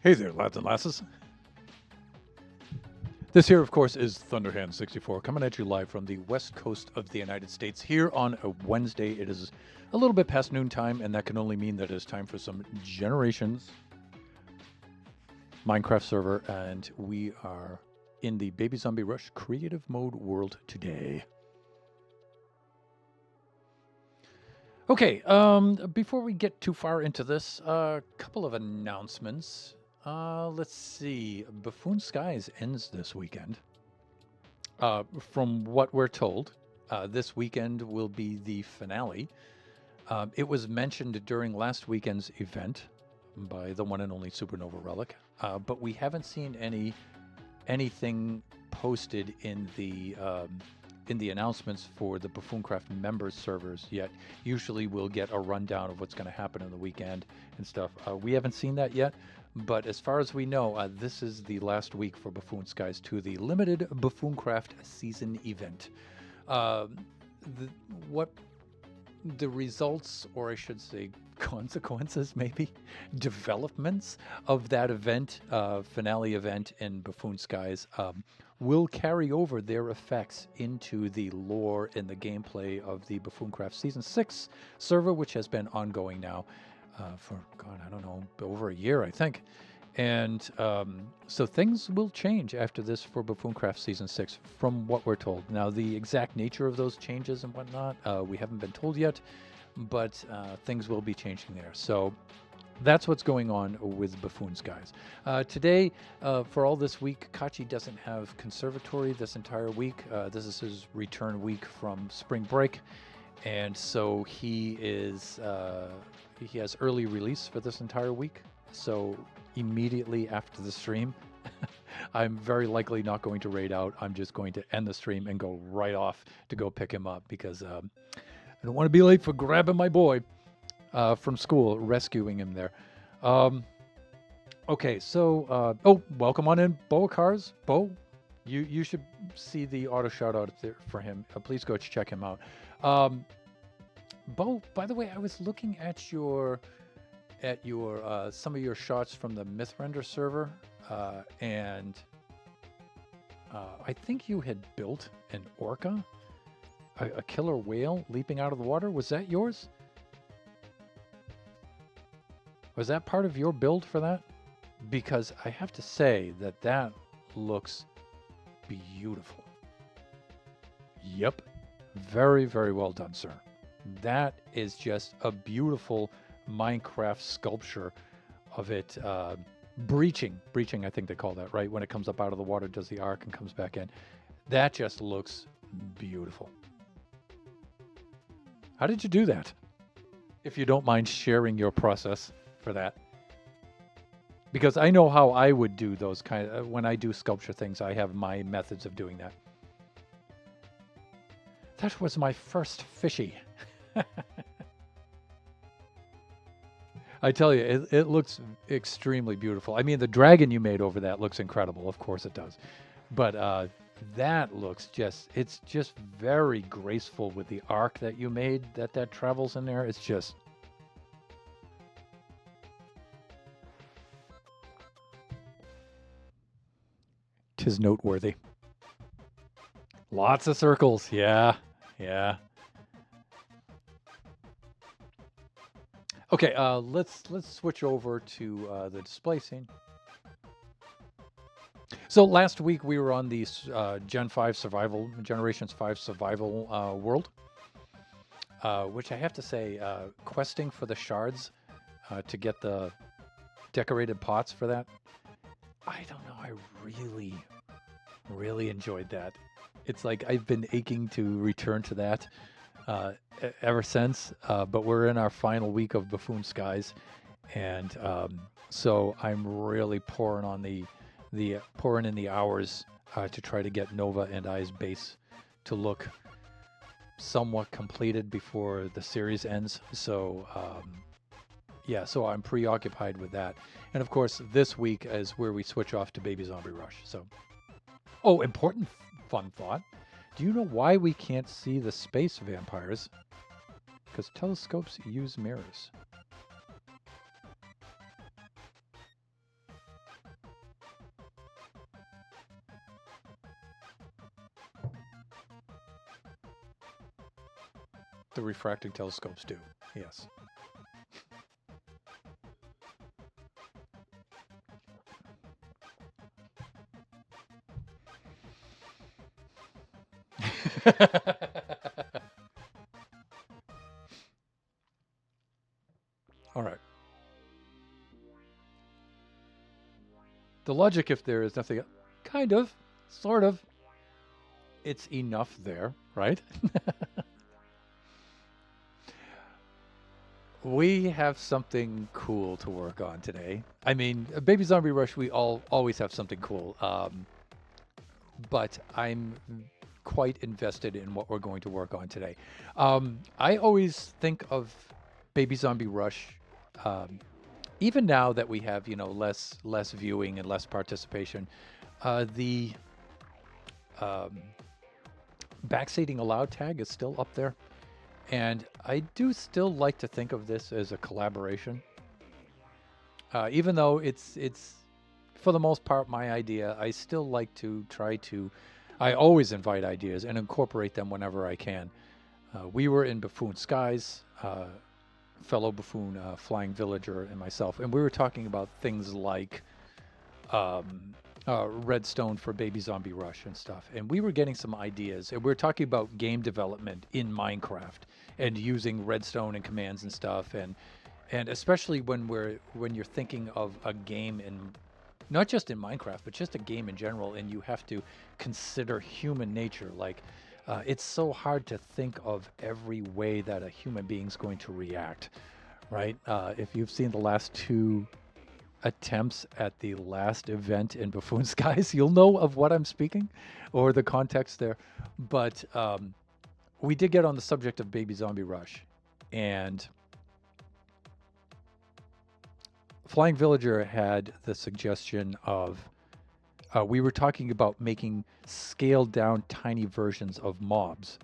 Hey there, lads and lasses. This here, of course, is Thunderhand64 coming at you live from the west coast of the United States here on a Wednesday. It is a little bit past noontime, and that can only mean that it is time for some Generations Minecraft server, and we are in the Baby Zombie Rush creative mode world today. Okay, before we get too far into this, a couple of announcements. Let's see. Buffoon Skies ends this weekend. From what we're told, this weekend will be the finale. It was mentioned during last weekend's event by the one and only Supernova Relic, but we haven't seen anything posted in the announcements for the Buffooncraft members servers yet. Usually we'll get a rundown of what's going to happen on the weekend and stuff. We haven't seen that yet. But as far as we know, this is the last week for Buffoon Skies 2, the limited Buffooncraft season event. What the results, or I should say consequences, maybe, developments of that event, finale event in Buffoon Skies, will carry over their effects into the lore and the gameplay of the Buffooncraft Season 6 server, which has been ongoing now for, God, I don't know, over a year, I think. And so things will change after this for Buffooncraft Season 6, from what we're told. Now, the exact nature of those changes and whatnot, we haven't been told yet, but things will be changing there. So that's what's going on with Buffoon Skies. Today, for all this week, Kachi doesn't have conservatory this entire week. This is his return week from spring break. And so he has early release for this entire week. So immediately after the stream, I'm very likely not going to raid out. I'm just going to end the stream and go right off to go pick him up, because I don't want to be late for grabbing my boy from school, rescuing him there. Okay, so welcome on in, Bo Cars. Bo, you should see the auto shout out there for him. Please go check him out. Bo, by the way, I was looking at your some of your shots from the Mythrender server, and I think you had built an orca, a killer whale leaping out of the water. Was that yours? Was that part of your build for that? Because I have to say that looks beautiful. Yep. Very, very well done, sir. That is just a beautiful Minecraft sculpture of it breaching, I think they call that, right? When it comes up out of the water, does the arc and comes back in. That just looks beautiful. How did you do that? If you don't mind sharing your process for that. Because I know how I would do those kind of, when I do sculpture things, I have my methods of doing that. That was my first fishy. I tell you, it looks extremely beautiful. I mean, the dragon you made over that looks incredible. Of course it does. But that looks it's just very graceful with the arc that you made that travels in there. It's just... tis noteworthy. Lots of circles. Yeah. Okay, let's switch over to the display scene. So last week we were on the Generations 5 survival world, which I have to say, questing for the shards to get the decorated pots for that, I don't know, I really enjoyed that. It's like I've been aching to return to that ever since, but we're in our final week of Buffoon Skies, and so I'm really pouring in the hours to try to get Nova and I's base to look somewhat completed before the series ends. So yeah, so I'm preoccupied with that, and of course this week is where we switch off to Baby Zombie Rush. So, oh, important fun thought. Do you know why we can't see the space vampires? Because telescopes use mirrors. The refracting telescopes do, yes. All right. The logic, if there is nothing, kind of, sort of, it's enough there, right? We have something cool to work on today. I mean, Baby Zombie Rush, we always have something cool. But I'm quite invested in what we're going to work on today. I always think of Baby Zombie Rush, even now that we have, less viewing and less participation, the backseating allowed tag is still up there. And I do still like to think of this as a collaboration, even though it's for the most part my idea. I still like to try to. I always invite ideas and incorporate them whenever I can. We were in Buffoon Skies, fellow Buffoon, Flying Villager, and myself, and we were talking about things like um, Redstone for Baby Zombie Rush and stuff. And we were getting some ideas, and we were talking about game development in Minecraft and using Redstone and commands and stuff, and especially when you're thinking of a game in not just in Minecraft, but just a game in general, and you have to consider human nature. Like, it's so hard to think of every way that a human being's going to react, right? If you've seen the last two attempts at the last event in Buffoon Skies, you'll know of what I'm speaking or the context there. But we did get on the subject of Baby Zombie Rush, and Flying Villager had the suggestion of we were talking about making scaled down tiny versions of mobs,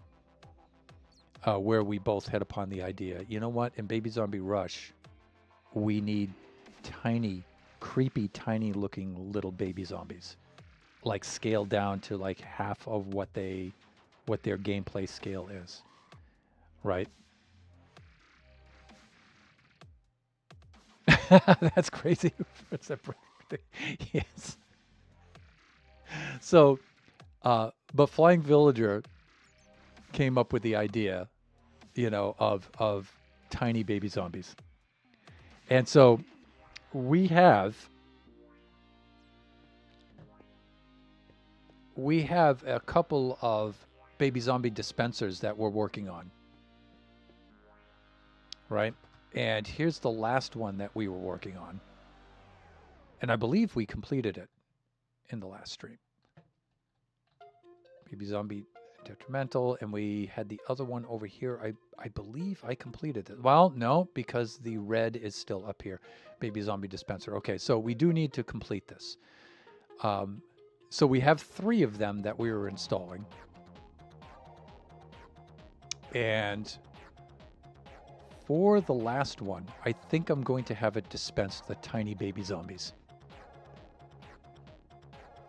where we both hit upon the idea, you know what, in Baby Zombie Rush, we need tiny, creepy, tiny looking little baby zombies, like scaled down to like half of what their gameplay scale is, right? That's crazy. Yes. So, but Flying Villager came up with the idea, of tiny baby zombies, and so we have a couple of baby zombie dispensers that we're working on, right? And here's the last one that we were working on, and I believe we completed it in the last stream. Baby zombie detrimental, and we had the other one over here. I believe I completed it. Well, no, because the red is still up here. Baby zombie dispenser. Okay, so we do need to complete this. So we have 3 of them that we were installing. And for the last one, I think I'm going to have it dispense the tiny baby zombies.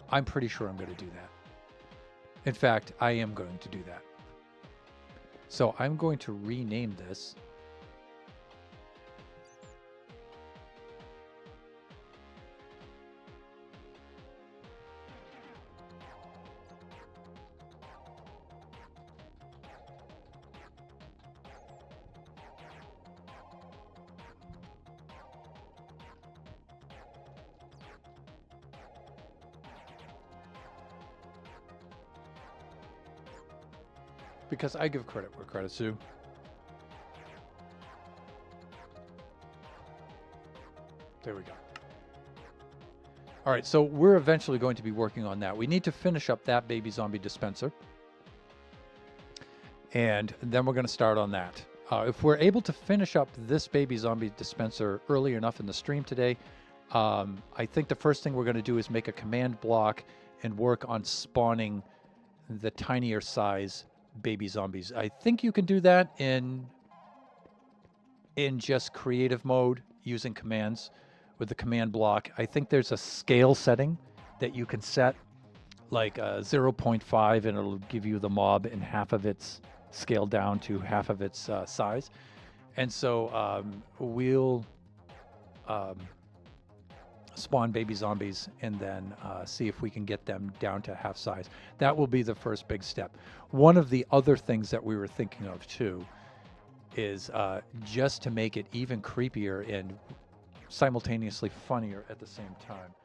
I'm pretty sure I'm going to do that. In fact, I am going to do that. So I'm going to rename this. Because I give credit where credit's due. There we go. All right, so we're eventually going to be working on that. We need to finish up that baby zombie dispenser. And then we're going to start on that. If we're able to finish up this baby zombie dispenser early enough in the stream today, I think the first thing we're going to do is make a command block and work on spawning the tinier size baby zombies. I think you can do that in just creative mode using commands with the command block. I think there's a scale setting that you can set, like 0.5, and it'll give you the mob in half of its scaled down to half of its size. And so we'll spawn baby zombies and then see if we can get them down to half size. That will be the first big step. One of the other things that we were thinking of too is just to make it even creepier and simultaneously funnier at the same time.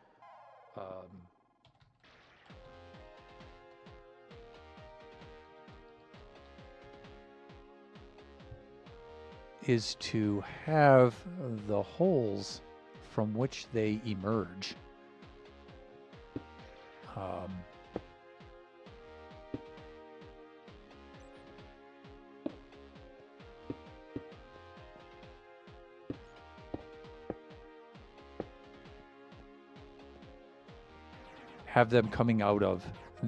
Is to have the holes from which they emerge have them coming out of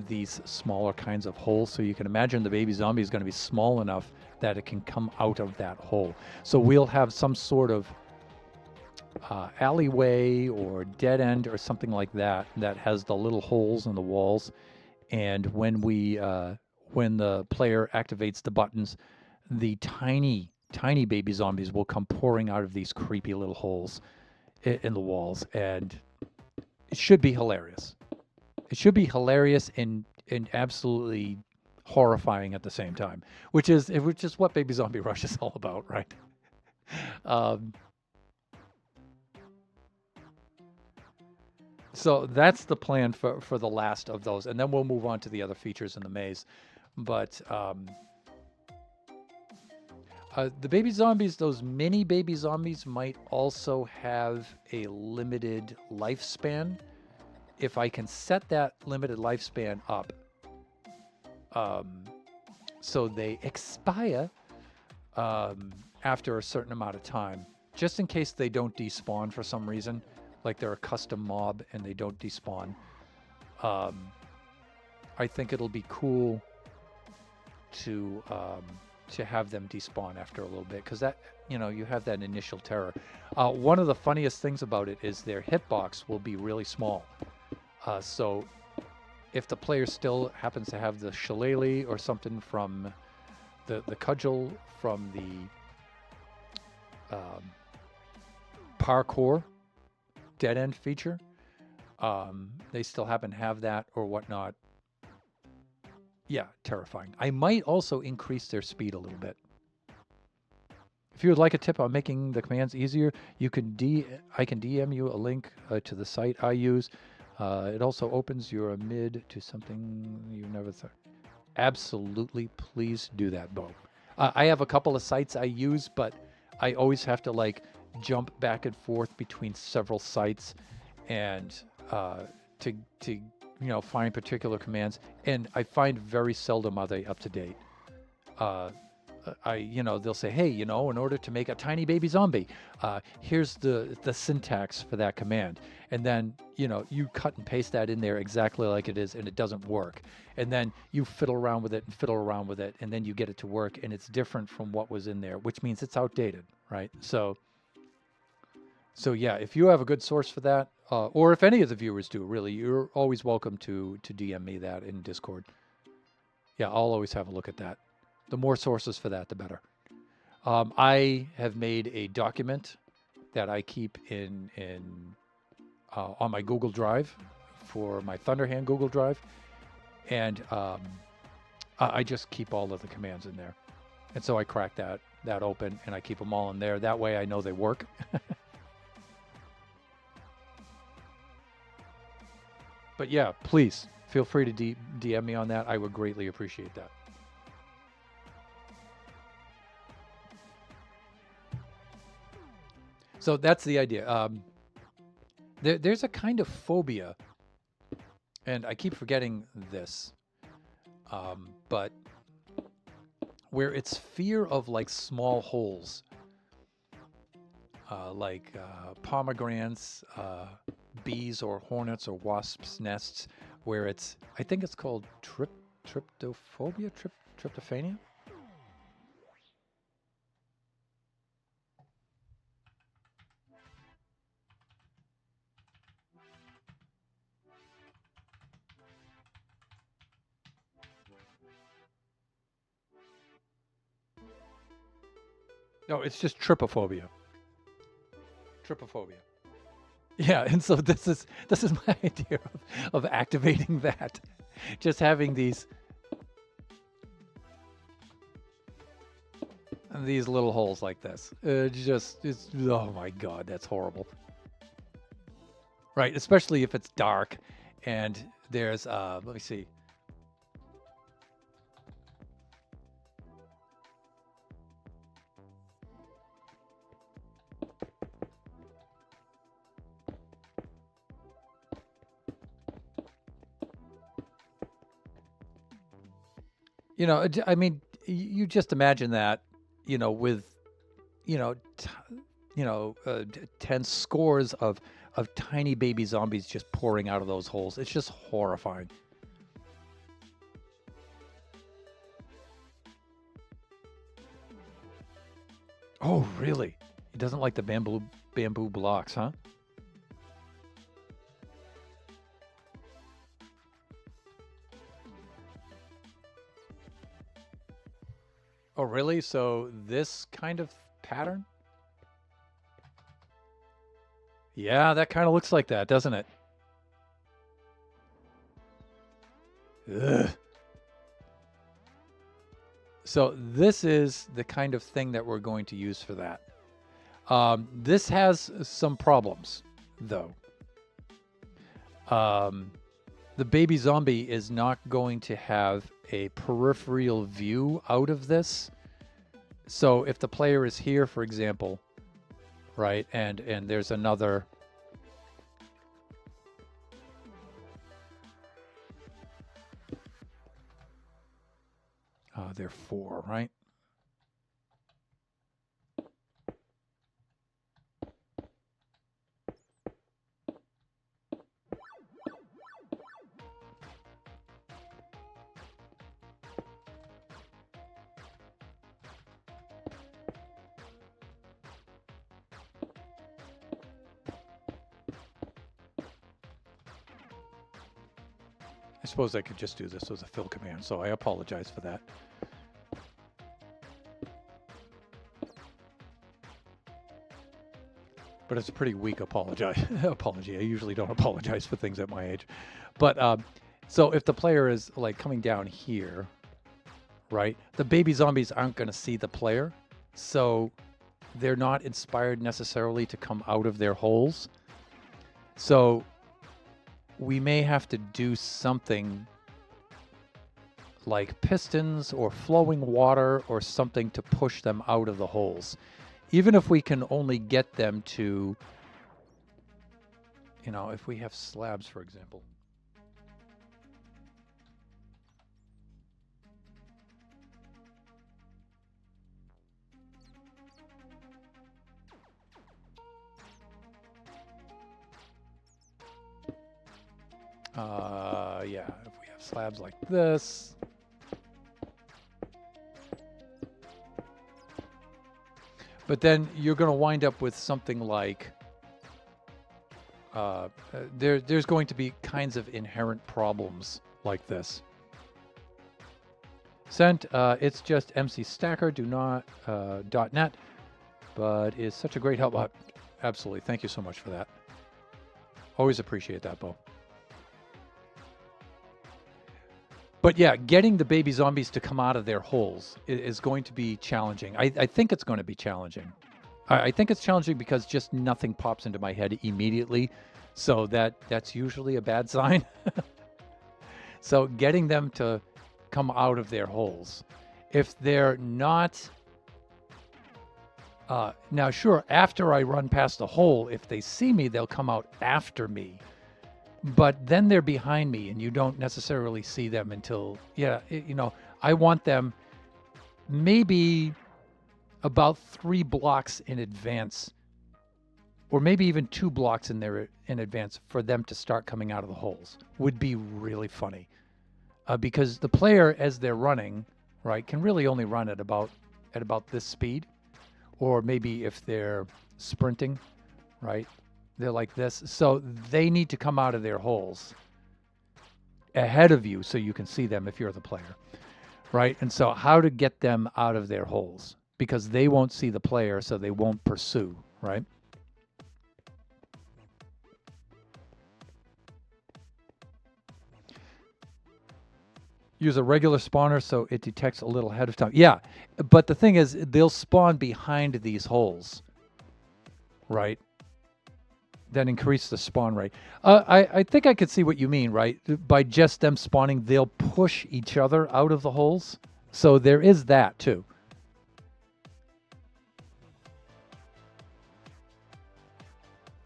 these smaller kinds of holes. So you can imagine the baby zombie is going to be small enough that it can come out of that hole. So we'll have some sort of alleyway or dead end or something like that that has the little holes in the walls. And when the player activates the buttons, the tiny baby zombies will come pouring out of these creepy little holes in the walls, and it should be hilarious. It should be hilarious and absolutely horrifying at the same time, which is what Baby Zombie Rush is all about, right? So that's the plan for the last of those, and then we'll move on to the other features in the maze. But the baby zombies, those mini baby zombies, might also have a limited lifespan. If I can set that limited lifespan up, so they expire after a certain amount of time, just in case they don't despawn for some reason, like they're a custom mob and they don't despawn. I think it'll be cool to have them despawn after a little bit, because that, you have that initial terror. One of the funniest things about it is their hitbox will be really small. So if the player still happens to have the shillelagh or something from the cudgel from the parkour dead end feature, they still happen to have that or whatnot. Yeah, terrifying. I might also increase their speed a little bit. If you would like a tip on making the commands easier, I can DM you a link to the site I use. It also opens your mid to something you never thought. Absolutely, please do that, Bo. I have a couple of sites I use, but I always have to jump back and forth between several sites, and to find particular commands, and I find very seldom are they up to date. They'll say, hey, in order to make a tiny baby zombie, here's the syntax for that command. And then, you cut and paste that in there exactly like it is, and it doesn't work. And then you fiddle around with it, and then you get it to work, and it's different from what was in there, which means it's outdated, right? So yeah, if you have a good source for that, or if any of the viewers do, really, you're always welcome to DM me that in Discord. Yeah, I'll always have a look at that. The more sources for that, the better. I have made a document that I keep on my Google Drive for my Thunderhand Google Drive, and I just keep all of the commands in there. And so I crack that open, and I keep them all in there. That way I know they work. But yeah, please feel free to DM me on that. I would greatly appreciate that. So that's the idea. There's a kind of phobia, and I keep forgetting this, but where it's fear of small holes, pomegranates, bees or hornets or wasps' nests, where I think it's called tryptophobia, tryptophania. No, it's just trypophobia. Trypophobia. Yeah, and so this is my idea of activating that. Just having these little holes like this. Oh my God, that's horrible. Right, especially if it's dark and there's let me see. I mean, you just imagine that, with, 10 scores of tiny baby zombies just pouring out of those holes. It's just horrifying. Oh, really? He doesn't like the bamboo blocks, huh? Oh, really? So this kind of pattern? Yeah, that kind of looks like that, doesn't it? Ugh. So this is the kind of thing that we're going to use for that. This has some problems, though. The baby zombie is not going to have a peripheral view out of this. So if the player is here, for example, right, and there's another. They're 4, right? I suppose I could just do this as a fill command, so I apologize for that. But it's a pretty weak apology. I usually don't apologize for things at my age. But so if the player is like coming down here, right, the baby zombies aren't going to see the player. So they're not inspired necessarily to come out of their holes. So we may have to do something like pistons or flowing water or something to push them out of the holes. Even if we can only get them to, you know, if we have slabs, for example. Yeah, if we have slabs like this. But then you're going to wind up with something like, there's going to be kinds of inherent problems like this. Sent, it's just MC Stacker, do not, .net, but is such a great help. Absolutely. Thank you so much for that. Always appreciate that, Bo. But yeah, getting the baby zombies to come out of their holes is going to be challenging. I think it's going to be challenging. I think it's challenging because just nothing pops into my head immediately. So that's usually a bad sign. So getting them to come out of their holes. If they're not... now, sure, after I run past the hole, if they see me, they'll come out after me. But then they're behind me and you don't necessarily see them until, you know, I want them maybe about 3 blocks in advance, or maybe even 2 blocks in advance for them to start coming out of the holes. Would be really funny. Because the player, as they're running, right, can really only run at about this speed, or maybe if they're sprinting, right, they're like this. So they need to come out of their holes ahead of you so you can see them if you're the player, right? And so how to get them out of their holes, because they won't see the player, so they won't pursue, right? Use a regular spawner so it detects a little ahead of time. Yeah, but the thing is, they'll spawn behind these holes, right? Then increase the spawn rate. I think I could see what you mean, right? By just them spawning, they'll push each other out of the holes. So there is that too.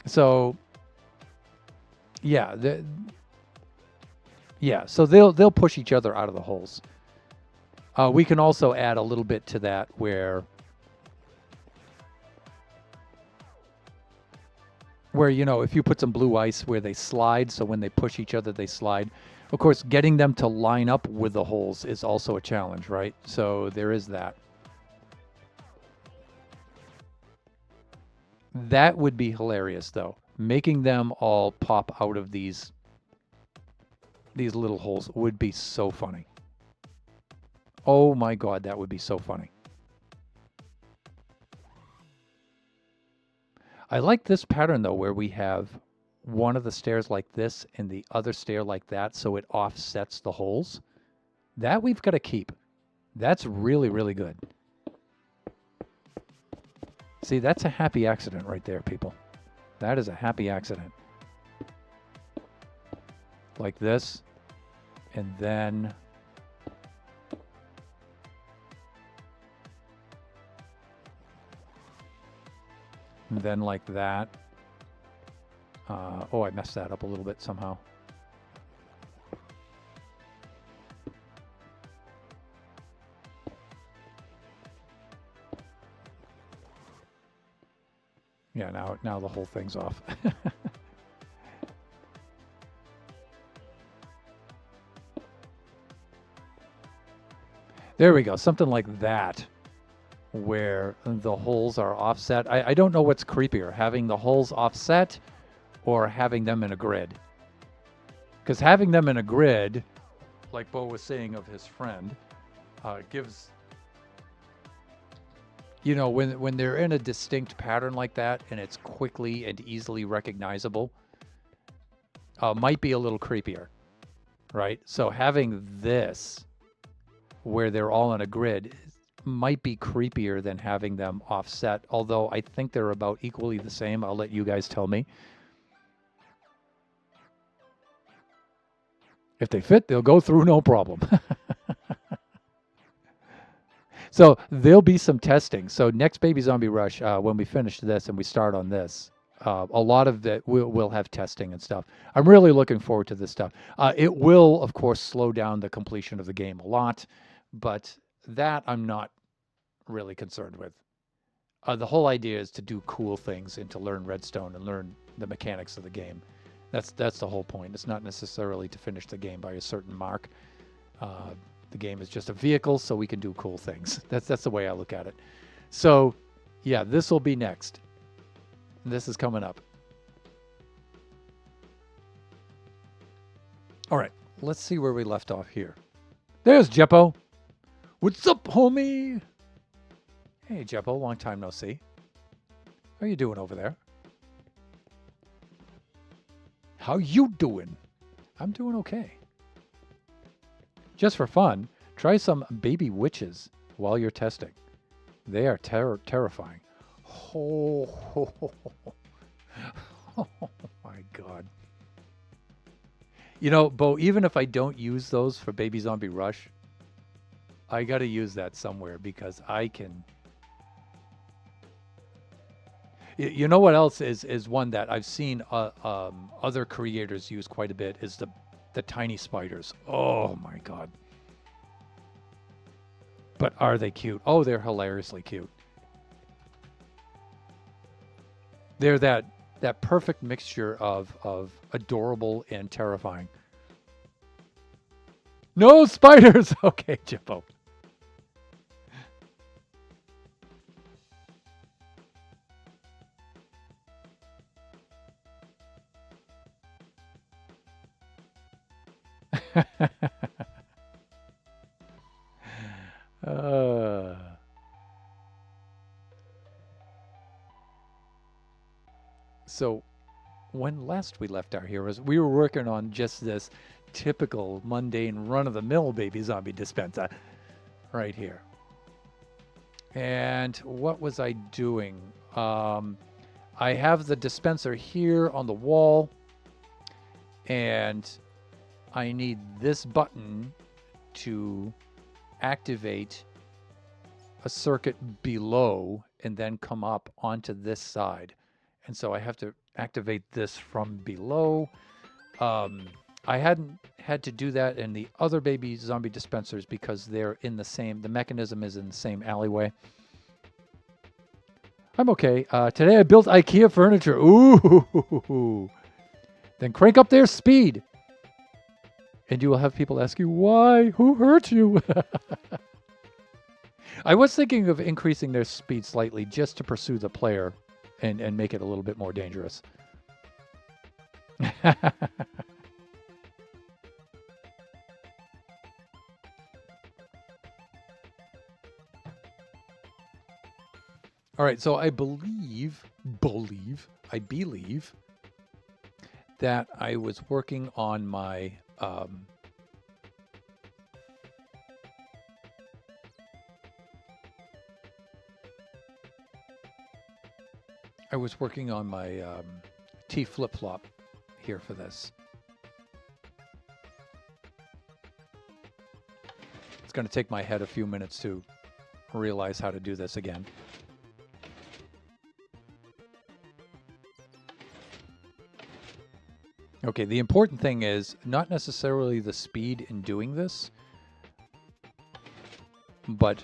So yeah, so they'll push each other out of the holes. We can also add a little bit to that where you know, if you put some blue ice where they slide, so when they push each other, they slide. Of course, getting them to line up with the holes is also a challenge, right? So there is that. That would be hilarious, though. Making them all pop out of these little holes would be so funny. Oh my God, that would be so funny. I like this pattern, though, where we have one of the stairs like this and the other stair like that, so it offsets the holes. That we've got to keep. That's really, really good. See, that's a happy accident right there, people. That is a happy accident. Like this. And then... and then like that. Oh, I messed that up a little bit somehow. Yeah, now the whole thing's off. There we go, something like that, where the holes are offset. I don't know what's creepier, having the holes offset or having them in a grid. Because having them in a grid, like Bo was saying of his friend, gives... You know, when they're in a distinct pattern like that and it's quickly and easily recognizable, might be a little creepier, right? So having this, where they're all in a grid, might be creepier than having them offset, although I think they're about equally the same. I'll let you guys tell me. If they fit, they'll go through no problem. So there'll be some testing. So next Baby Zombie Rush, when we finish this and we start on this, a lot of it we'll have testing and stuff. I'm really looking forward to this stuff. It will, of course, slow down the completion of the game a lot, but that I'm not really concerned with. The whole idea is to do cool things and to learn Redstone and learn the mechanics of the game. That's the whole point. It's not necessarily to finish the game by a certain mark. The game is just a vehicle so we can do cool things. That's the way I look at it. So, yeah, this will be next. This is coming up. All right, let's see where we left off here. There's Jeppo. What's up, homie? Hey, Jeppo, long time no see. How you doing over there? How you doing? I'm doing okay. Just for fun, try some baby witches while you're testing. They are terrifying. Oh, oh my God. You know, Bo, even if I don't use those for Baby Zombie Rush, I got to use that somewhere because I can... You know what else is one that I've seen other creators use quite a bit is the tiny spiders. Oh my God. But are they cute? Oh, they're hilariously cute. They're that perfect mixture of adorable and terrifying. No spiders! Okay, Jippo. So when last we left our heroes, we were working on just this typical mundane run-of-the-mill baby zombie dispenser right here. And what was I doing? I have the dispenser here on the wall, and I need this button to activate a circuit below and then come up onto this side. And so I have to activate this from below. I hadn't had to do that in the other baby zombie dispensers because they're in the same, the mechanism is in the same alleyway. I'm okay. Today I built IKEA furniture. Ooh. Then crank up their speed. And you will have people ask you, why? Who hurt you? I was thinking of increasing their speed slightly just to pursue the player and make it a little bit more dangerous. All right, so I believe that I was working on my T flip-flop here for this. It's going to take my head a few minutes to realize how to do this again. Okay, the important thing is not necessarily the speed in doing this, but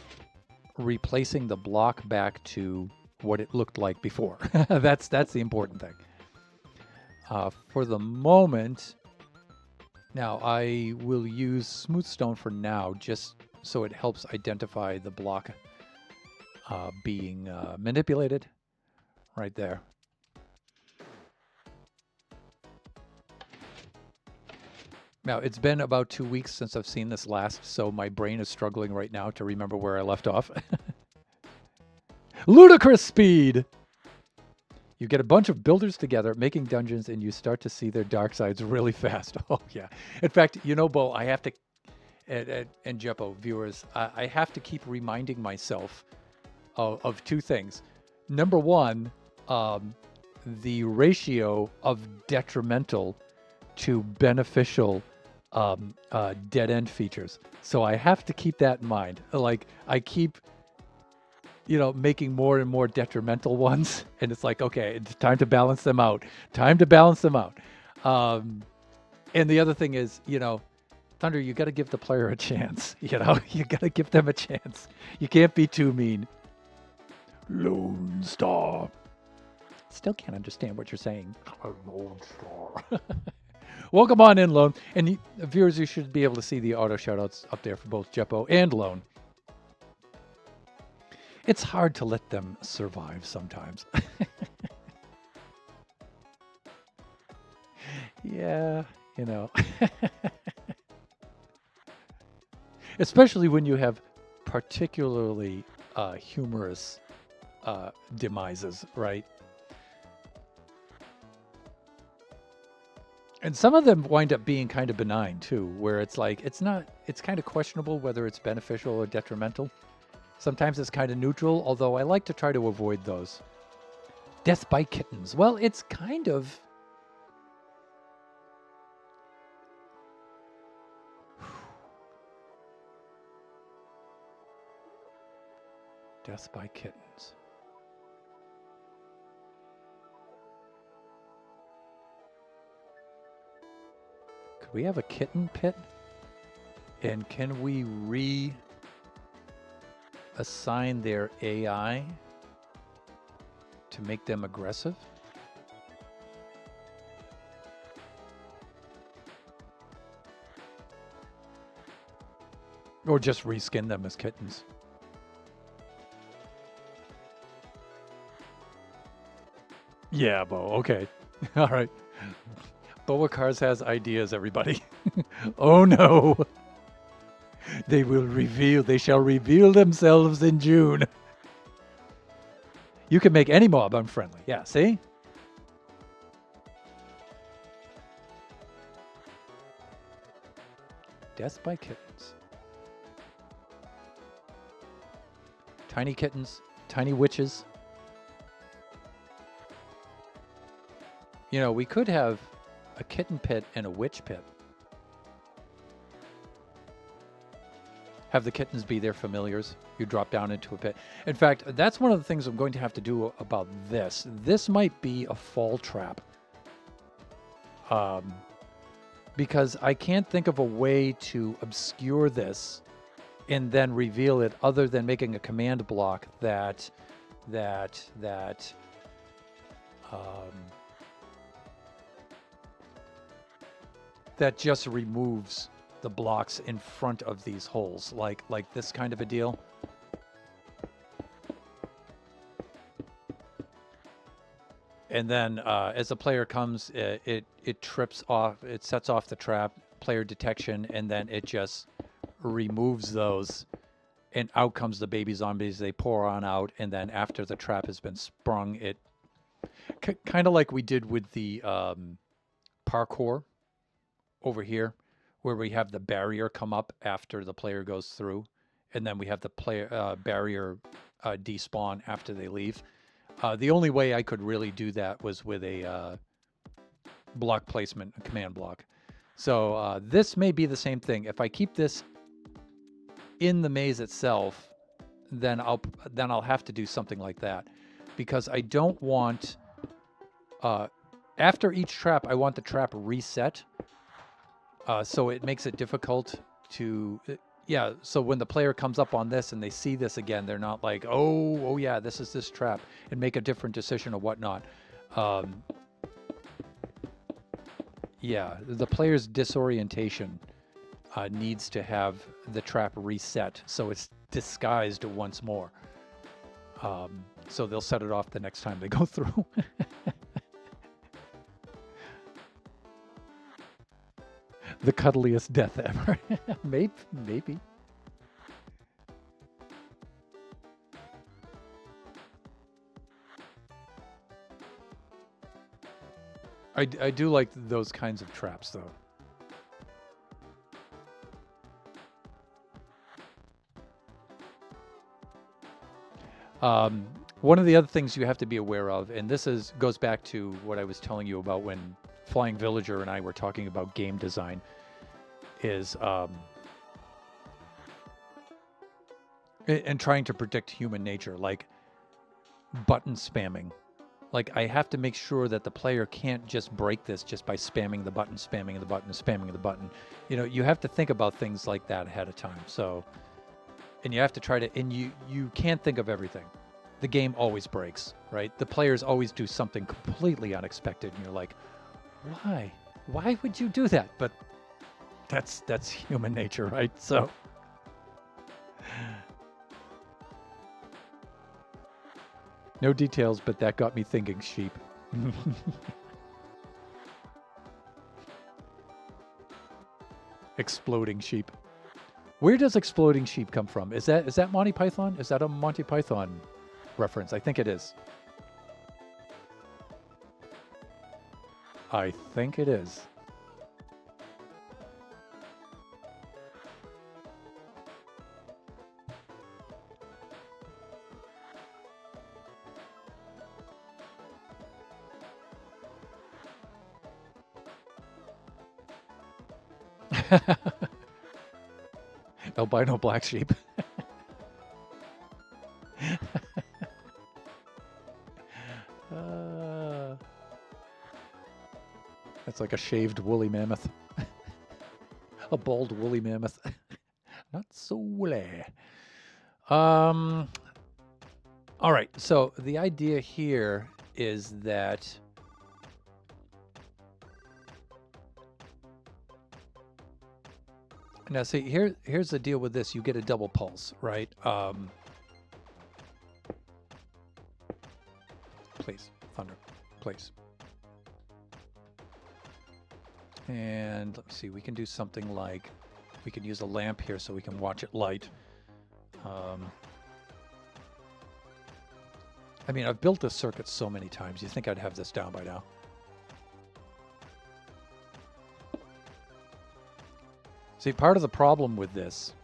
replacing the block back to what it looked like before. That's the important thing. For the moment, now I will use smooth stone for now, just so it helps identify the block being manipulated right there. Now, it's been about 2 weeks since I've seen this last, so my brain is struggling right now to remember where I left off. Ludicrous speed! You get a bunch of builders together making dungeons, and you start to see their dark sides really fast. Oh, yeah. In fact, you know, Bo, I have to, and Jeppo, viewers, I have to keep reminding myself of two things. Number one, the ratio of detrimental to beneficial dead end features. So I have to keep that in mind. Like, I keep, you know, making more and more detrimental ones, and it's like, okay, it's time to balance them out. Time to balance them out. And the other thing is, you know, Thunder, you got to give the player a chance. You know, you got to give them a chance. You can't be too mean. Lone Star. Still can't understand what you're saying. Lone Star. Welcome on in, Lone. And viewers, you should be able to see the auto shoutouts up there for both Jeppo and Lone. It's hard to let them survive sometimes. Yeah, you know. Especially when you have particularly humorous demises, right? And some of them wind up being kind of benign too, where it's like, it's kind of questionable whether it's beneficial or detrimental. Sometimes it's kind of neutral, although I like to try to avoid those. Death by kittens. Well, it's kind of... Death by kittens. Could we have a kitten pit? And can we assign their AI to make them aggressive? Or just reskin them as kittens? Yeah, Bo, okay. All right. Boa Cars has ideas, everybody. Oh no. They shall reveal themselves in June. You can make any mob unfriendly. Yeah, see? Death by kittens. Tiny kittens, tiny witches. You know, we could have a kitten pit and a witch pit. Have the kittens be their familiars. You drop down into a pit. In fact, that's one of the things I'm going to have to do about this. This might be a fall trap. Because I can't think of a way to obscure this and then reveal it other than making a command block that just removes the blocks in front of these holes, like this kind of a deal. and then as the player comes, it trips off, it sets off the trap, player detection, and then it just removes those, and out comes the baby zombies. They pour on out, and then after the trap has been sprung, it kind of like we did with the parkour over here, where we have the barrier come up after the player goes through, and then we have the player barrier despawn after they leave. The only way I could really do that was with a block placement, a command block. So this may be the same thing. If I keep this in the maze itself, then I'll have to do something like that, because I don't want after each trap, I want the trap reset. So it makes it difficult to, yeah. So when the player comes up on this and they see this again, they're not like, oh yeah, this is this trap, and make a different decision or whatnot. Yeah, the player's disorientation needs to have the trap reset so it's disguised once more. So they'll set it off the next time they go through. The cuddliest death ever. Maybe. I do like those kinds of traps, though. One of the other things you have to be aware of, and this goes back to what I was telling you about when Flying Villager and I were talking about game design, is and trying to predict human nature, like button spamming. Like, I have to make sure that the player can't just break this just by spamming the button, spamming the button, spamming the button. You know, you have to think about things like that ahead of time. So, and you have to try to, and you can't think of everything. The game always breaks, right? The players always do something completely unexpected, and you're like, why? Why would you do that? But that's human nature, right? So no details, but that got me thinking sheep. Exploding sheep. Where does exploding sheep come from? Is that Monty Python? Is that a Monty Python reference? I think it is. I think it is. Albino black sheep. That's like a shaved woolly mammoth. A bald woolly mammoth. Not so woolly. All right, so the idea here is that now see, here's the deal with this. You get a double pulse, right? Please, Thunder, please. And let me see, we can do something like, we can use a lamp here so we can watch it light. I mean, I've built this circuit so many times. You think I'd have this down by now. See, part of the problem with this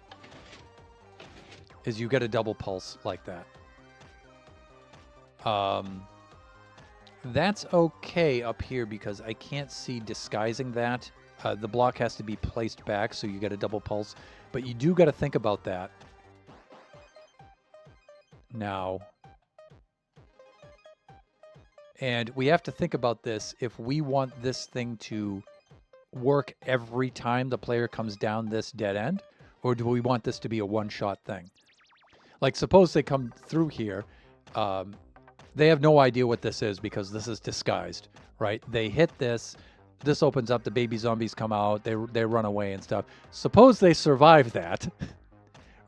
is you get a double pulse like that. That's okay up here because I can't see disguising that. The block has to be placed back so you get a double pulse, but you do got to think about that. Now, and we have to think about this if we want this thing to work every time the player comes down this dead end, or do we want this to be a one-shot thing? Like, suppose they come through here, they have no idea what this is because this is disguised, right? They hit this, this opens up, the baby zombies come out, they run away and stuff. Suppose they survive that,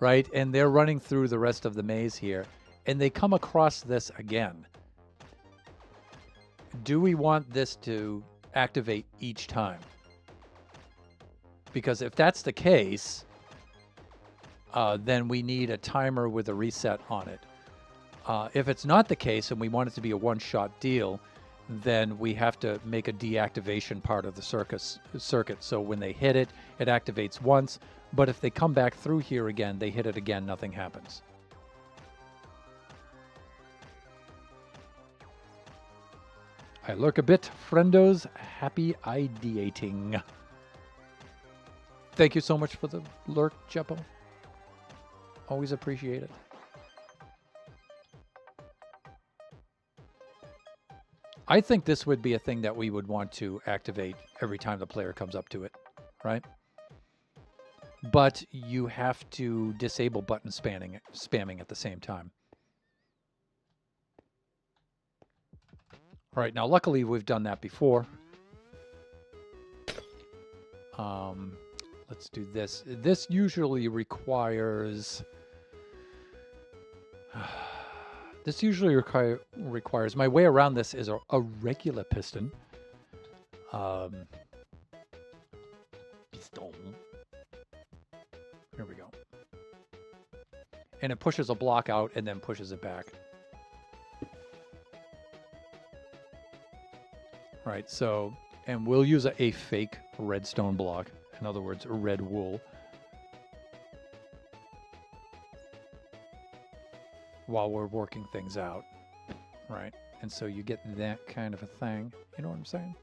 right? And they're running through the rest of the maze here, and they come across this again. do we want this to activate each time? Because if that's the case, then we need a timer with a reset on it. If it's not the case and we want it to be a one-shot deal, then we have to make a deactivation part of the circuit. So when they hit it, it activates once. But if they come back through here again, they hit it again, nothing happens. I lurk a bit, friendos. Happy ideating. Thank you so much for the lurk, Jeppo. Always appreciate it. I think this would be a thing that we would want to activate every time the player comes up to it, right? But you have to disable button spamming at the same time. All right, now luckily we've done that before. Let's do this. This usually requires... This usually requires... My way around this is a regular piston. Piston. Here we go. And it pushes a block out and then pushes it back. Right, so... And we'll use a fake redstone block. In other words, red wool. While we're working things out, right? And so you get that kind of a thing. You know what I'm saying?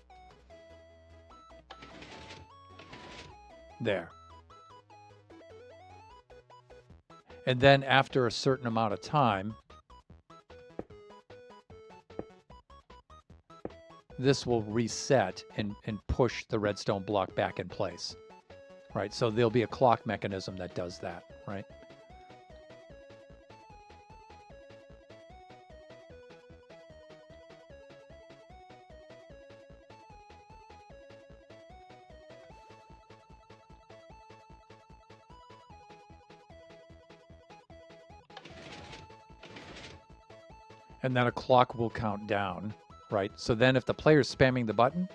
There. And then after a certain amount of time, this will reset and push the redstone block back in place, right? So there'll be a clock mechanism that does that, right? And then a clock will count down, right? So then if the player's spamming the button,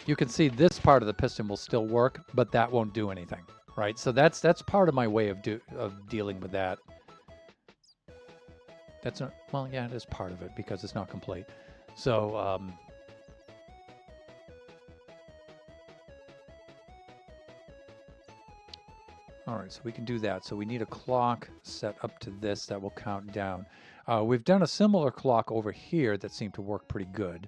you can see this part of the piston will still work, but that won't do anything, right? So that's part of my way of dealing with that. That's not, well, yeah, it is part of it because it's not complete. So, all right, so we can do that. So we need a clock set up to this that will count down. We've done a similar clock over here that seemed to work pretty good.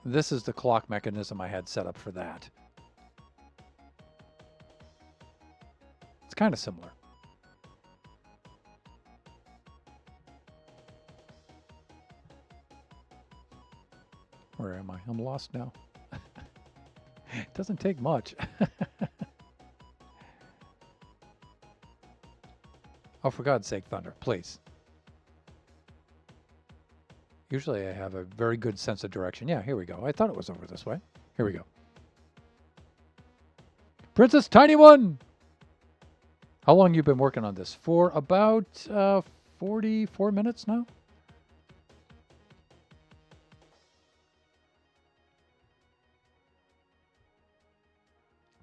This is the clock mechanism I had set up for that. It's kind of similar. Where am I? I'm lost now. It doesn't take much. Oh, for God's sake, Thunder, please. Usually I have a very good sense of direction. Yeah, here we go. I thought it was over this way. Here we go. Princess Tiny One! How long you been working on this? For about 44 minutes now?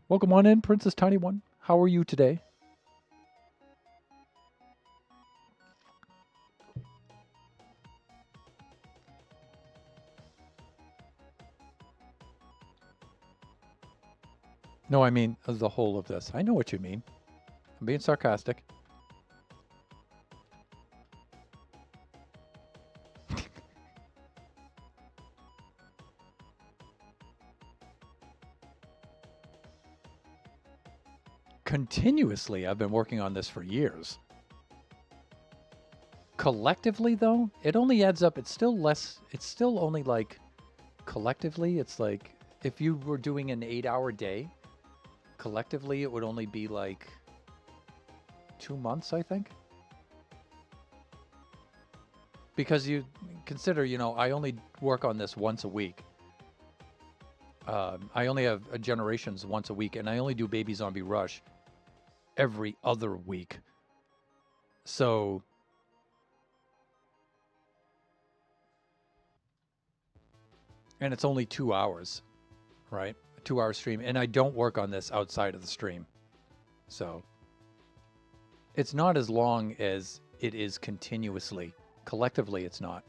Welcome on in, Princess Tiny One. How are you today? No, I mean the whole of this. I know what you mean. I'm being sarcastic. Continuously, I've been working on this for years. Collectively, though, it only adds up. It's still less. It's still only like, collectively, it's like, if you were doing an 8-hour day, collectively, it would only be like 2 months, I think. Because you consider, you know, I only work on this once a week. I only have Generations once a week, and I only do Baby Zombie Rush every other week. So and it's only 2 hours, right? A 2-hour stream, and I don't work on this outside of the stream. So it's not as long as it is continuously. Collectively, it's not.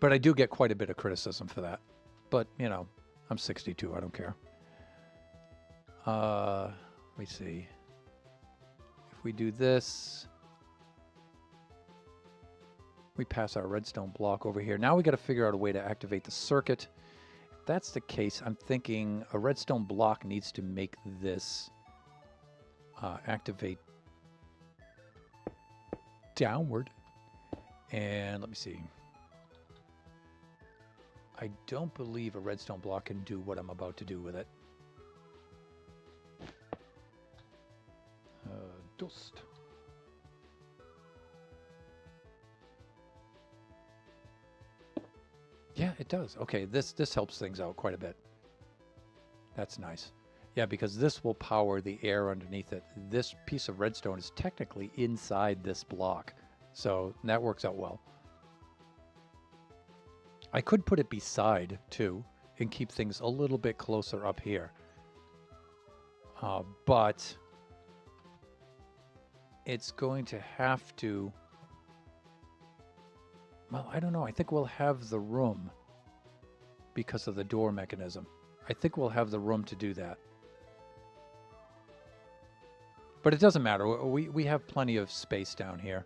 But I do get quite a bit of criticism for that. But, you know, I'm 62. I don't care. Let me see. If we do this, we pass our redstone block over here. Now we got to figure out a way to activate the circuit. If that's the case, I'm thinking a redstone block needs to make this activate downward. And let me see. I don't believe a redstone block can do what I'm about to do with it. Dust. Yeah, it does. Okay, this helps things out quite a bit. That's nice. Yeah, because this will power the air underneath it. This piece of redstone is technically inside this block. So that works out well. I could put it beside, too, and keep things a little bit closer up here. But it's going to have to... Well, I don't know. I think we'll have the room because of the door mechanism. I think we'll have the room to do that. But it doesn't matter. We have plenty of space down here.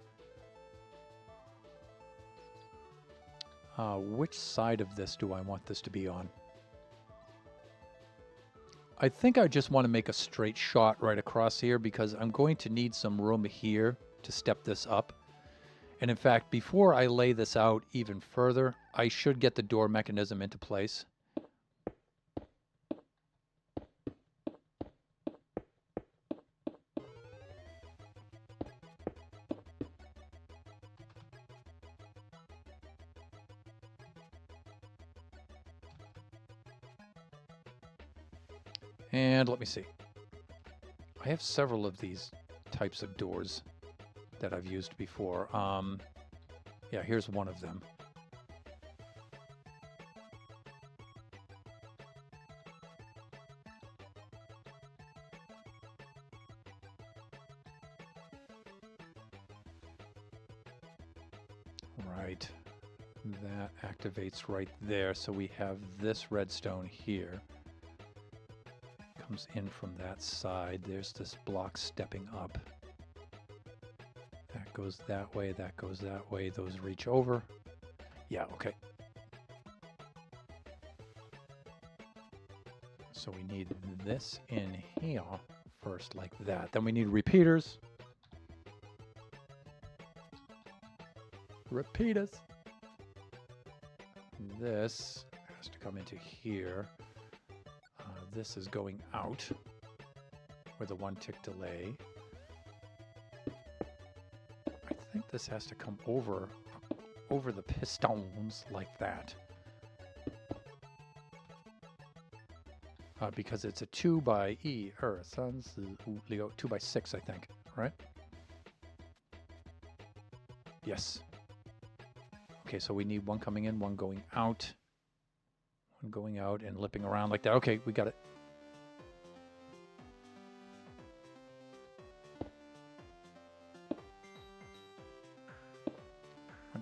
Which side of this do I want this to be on? I think I just want to make a straight shot right across here because I'm going to need some room here to step this up. And in fact, before I lay this out even further, I should get the door mechanism into place. And let me see. I have several of these types of doors that I've used before. Yeah, here's one of them. Right. That activates right there. So we have this redstone here. Comes in from that side. There's this block stepping up. That goes that way, that goes that way. Those reach over. Yeah, okay. So we need this in here first, like that. Then we need repeaters. Repeaters. This has to come into here. This is going out with a 1-tick delay. I think this has to come over the pistons like that. Because it's a 2 by 2 by 6, I think, right? Yes. Okay, so we need one coming in, one going out. One going out and lipping around like that. Okay, we got it.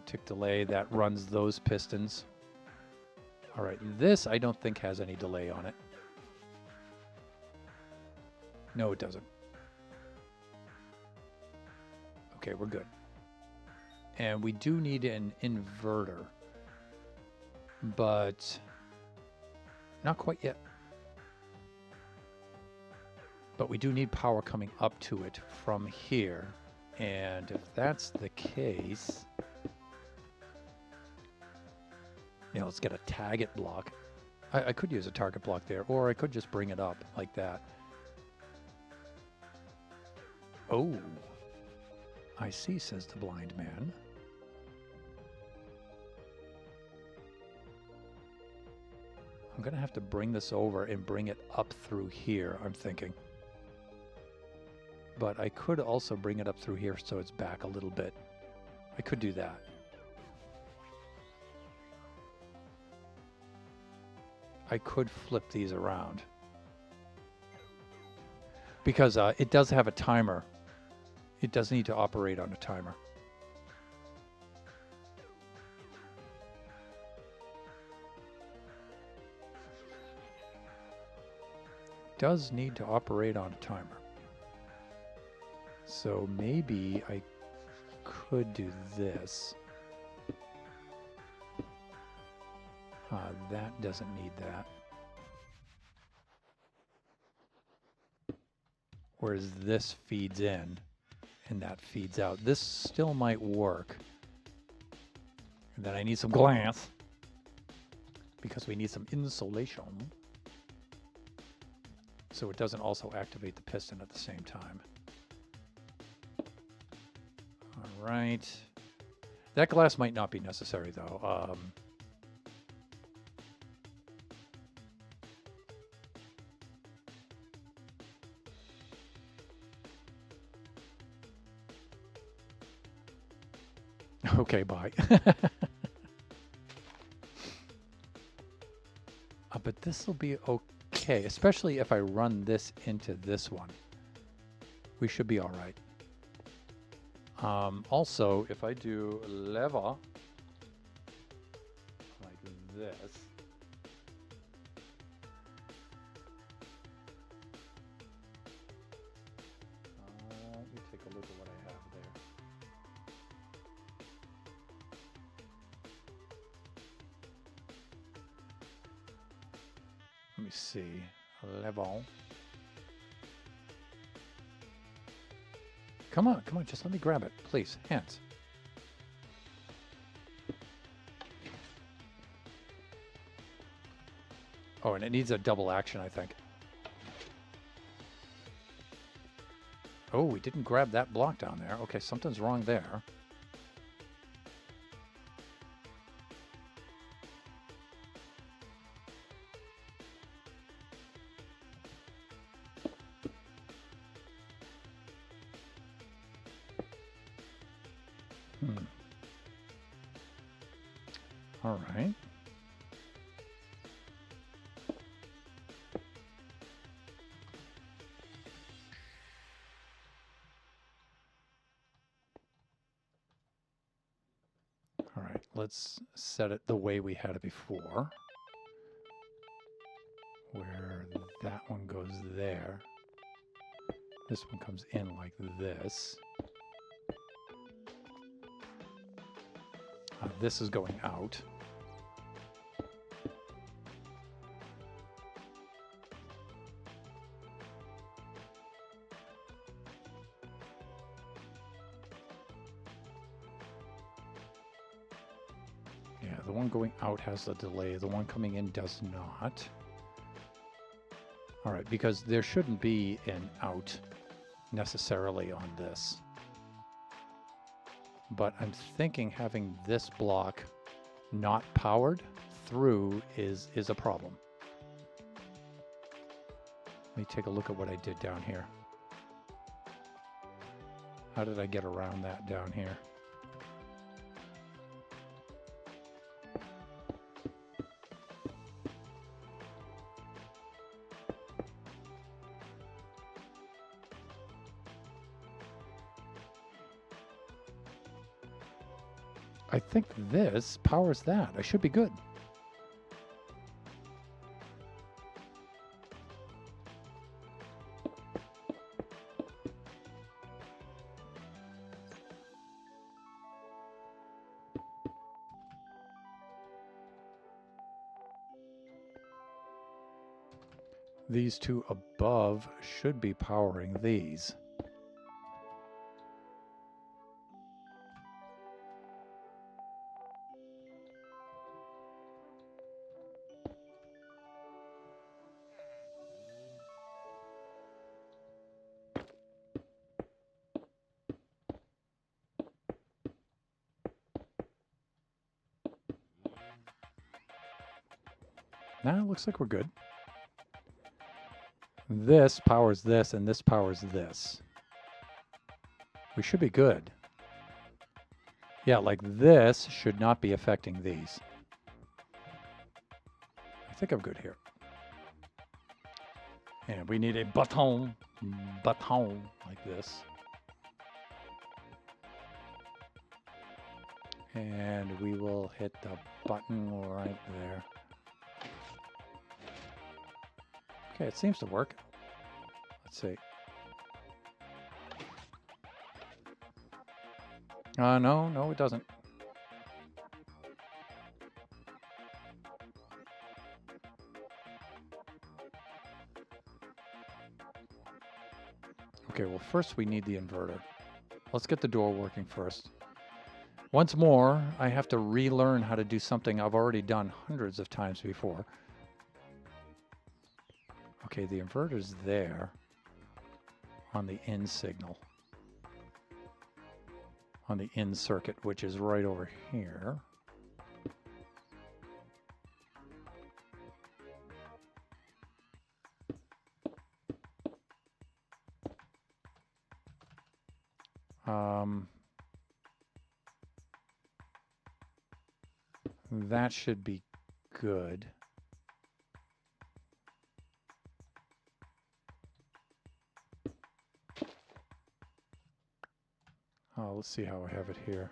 Tick delay, that runs those pistons. All right, this I don't think has any delay on it. No, it doesn't. Okay, we're good. And we do need an inverter, but not quite yet. But we do need power coming up to it from here. And if that's the case... Yeah, let's get a target block. I could use a target block there, or I could just bring it up like that. Oh, I see, says the blind man. I'm going to have to bring this over and bring it up through here, I'm thinking. But I could also bring it up through here so it's back a little bit. I could do that. I could flip these around. Because it does have a timer. It does need to operate on a timer. Does need to operate on a timer. So maybe I could do this. That doesn't need that. Whereas this feeds in and that feeds out. This still might work. And then I need some glass because we need some insulation. So it doesn't also activate the piston at the same time. All right. That glass might not be necessary though. Okay, bye. But this will be okay, especially if I run this into this one. We should be all right. Also, if I do lever like this, let me take a look at what I have there. Let me see, level. Come on, just let me grab it, please, hands. Oh, and it needs a double action, I think. Oh, we didn't grab that block down there. Okay, something's wrong there. All right. All right, let's set it the way we had it before, where that one goes there. This one comes in like this. This is going out. Yeah, the one going out has a delay. The one coming in does not. All right, because there shouldn't be an out necessarily on this. But I'm thinking having this block not powered through is a problem. Let me take a look at what I did down here. How did I get around that down here? I think this powers that. I should be good. These two above should be powering these. Nah, looks like we're good. This powers this, and this powers this. We should be good. Yeah, like this should not be affecting these. I think I'm good here. And we need a button like this. And we will hit the button right there. Okay, it seems to work. Let's see. No, it doesn't. Okay, well, first we need the inverter. Let's get the door working first. Once more, I have to relearn how to do something I've already done hundreds of times before. Okay, the inverter's there on the in signal. On the in circuit, which is right over here. That should be good. Let's see how I have it here.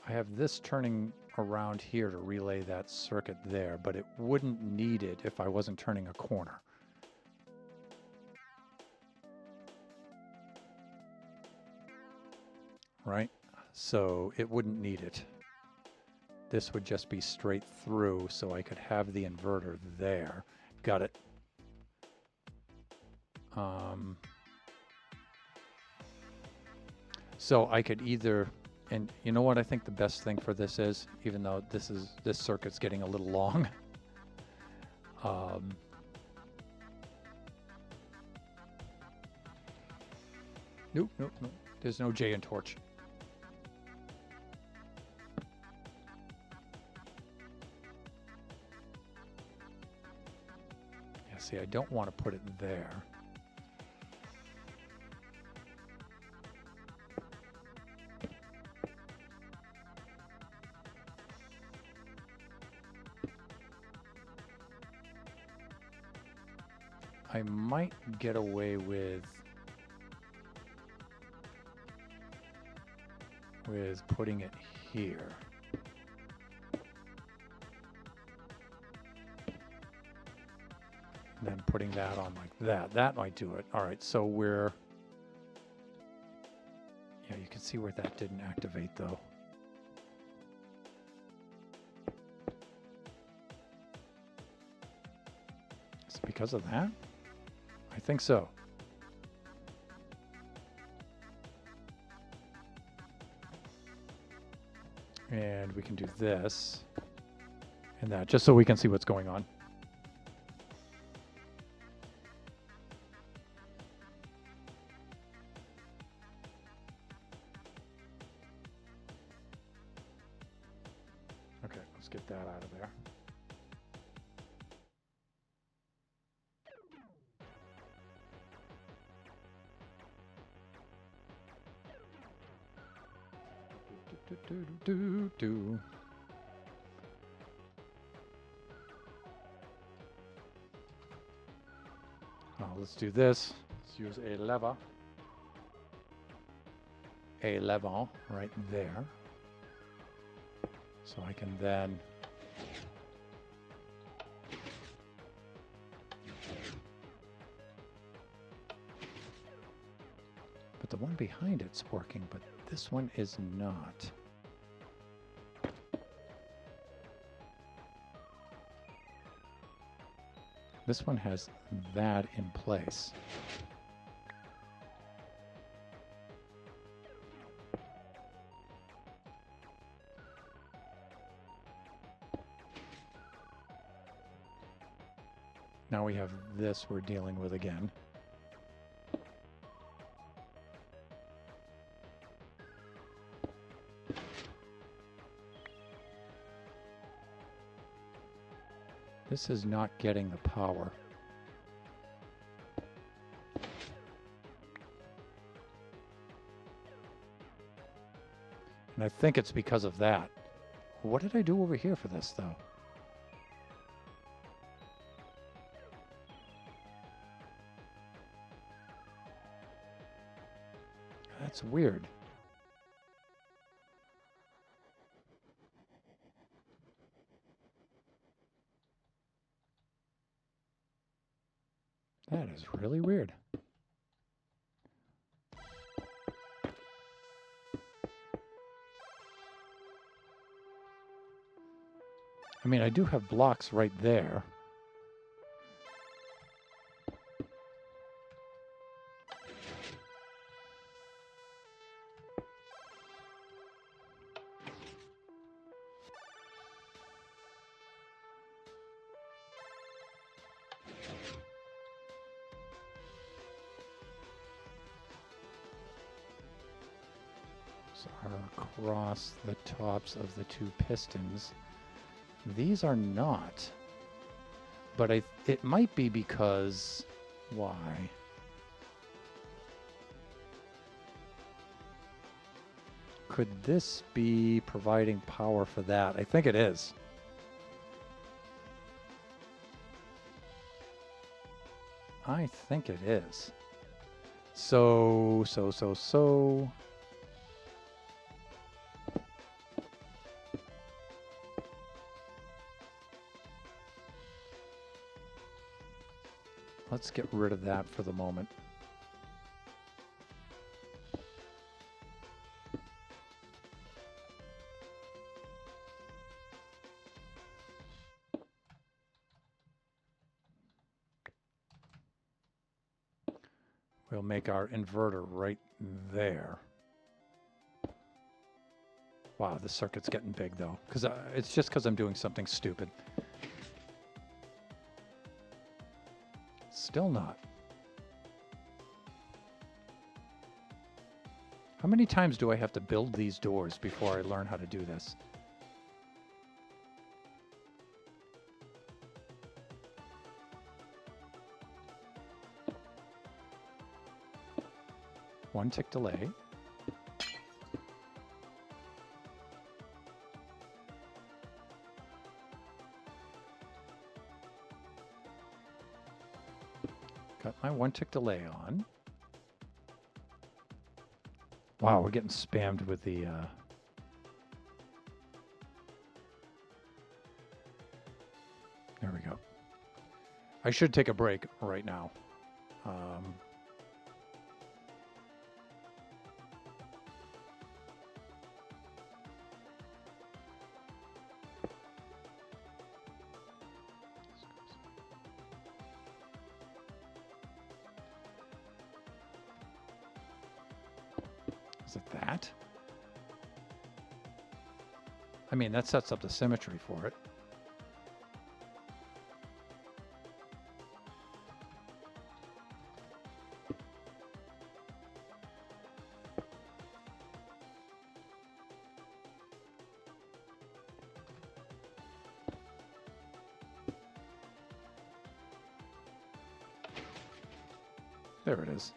I have this turning around here to relay that circuit there, but it wouldn't need it if I wasn't turning a corner. Right? So it wouldn't need it. This would just be straight through, so I could have the inverter there. Got it. So I could either, and you know what I think the best thing for this is, even though this circuit's getting a little long. Nope. There's no J in torch. Yeah, see, I don't want to put it there. I might get away with putting it here. And then putting that on like that. That might do it. All right, so we're... Yeah, you can see where that didn't activate though. Is it because of that? I think so. And we can do this and that, just so we can see what's going on. Okay, let's get that out of there. Now let's do this. Let's use a lever. A lever right there. So I can then but the one behind it's working, but this one is not. This one has that in place. Now we have this we're dealing with again. This is not getting the power. And I think it's because of that. What did I do over here for this, though? That's weird. That is really weird. I mean, I do have blocks right there. Are across the tops of the two pistons. These are not. But it might be because... Why? Could this be providing power for that? I think it is. I think it is. So... Let's get rid of that for the moment. We'll make our inverter right there. Wow, the circuit's getting big though, because it's just because I'm doing something stupid. Still not. How many times do I have to build these doors before I learn how to do this? One tick delay. Got my one tick delay on. Wow, we're getting spammed with the... There we go. I should take a break right now. Is it that? I mean, that sets up the symmetry for it. There it is.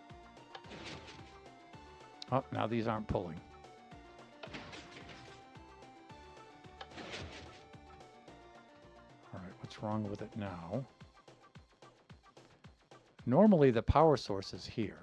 Oh, now these aren't pulling. All right, what's wrong with it now? Normally the power source is here.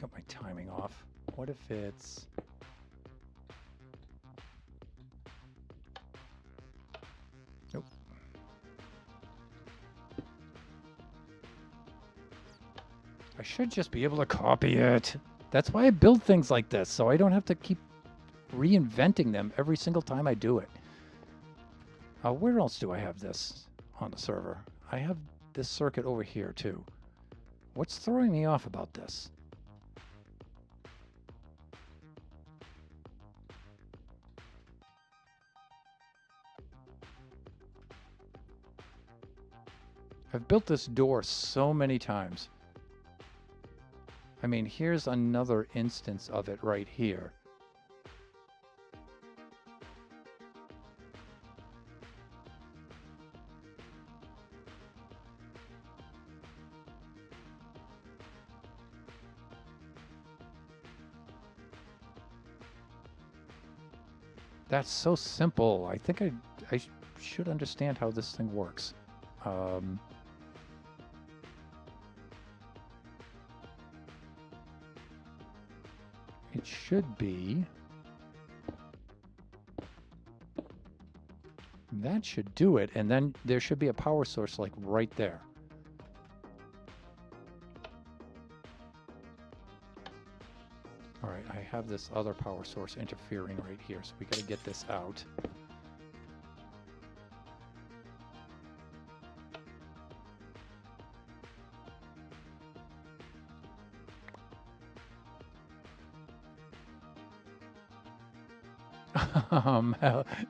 Got my timing off. What if it's... Nope. I should just be able to copy it. That's why I build things like this, so I don't have to keep reinventing them every single time I do it. Where else do I have this on the server? I have this circuit over here too. What's throwing me off about this? I've built this door so many times. I mean, here's another instance of it right here. That's so simple. I think I should understand how this thing works. It should be... That should do it, and then there should be a power source like right there. All right, I have this other power source interfering right here, so we got to get this out.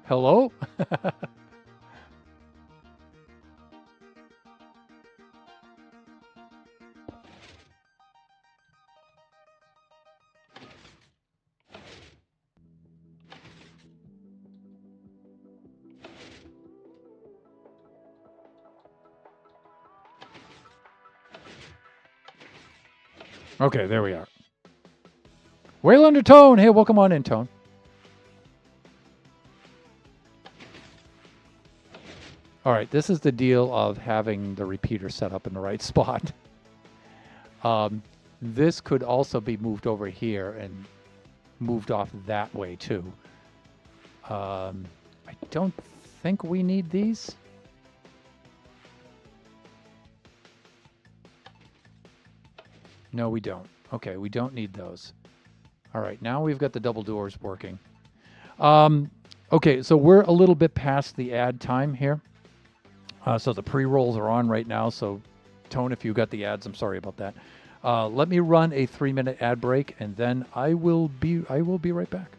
Hello? Okay, there we are. Waylander Tone! Hey, welcome on in, Tone. All right, this is the deal of having the repeater set up in the right spot. This could also be moved over here and moved off that way too. I don't think we need these. No, we don't. Okay, we don't need those. All right, now we've got the double doors working. Okay, so we're a little bit past the ad time here. So the pre-rolls are on right now. So, Tone, if you got the ads, I'm sorry about that. Let me run a 3-minute ad break, and then I will be right back.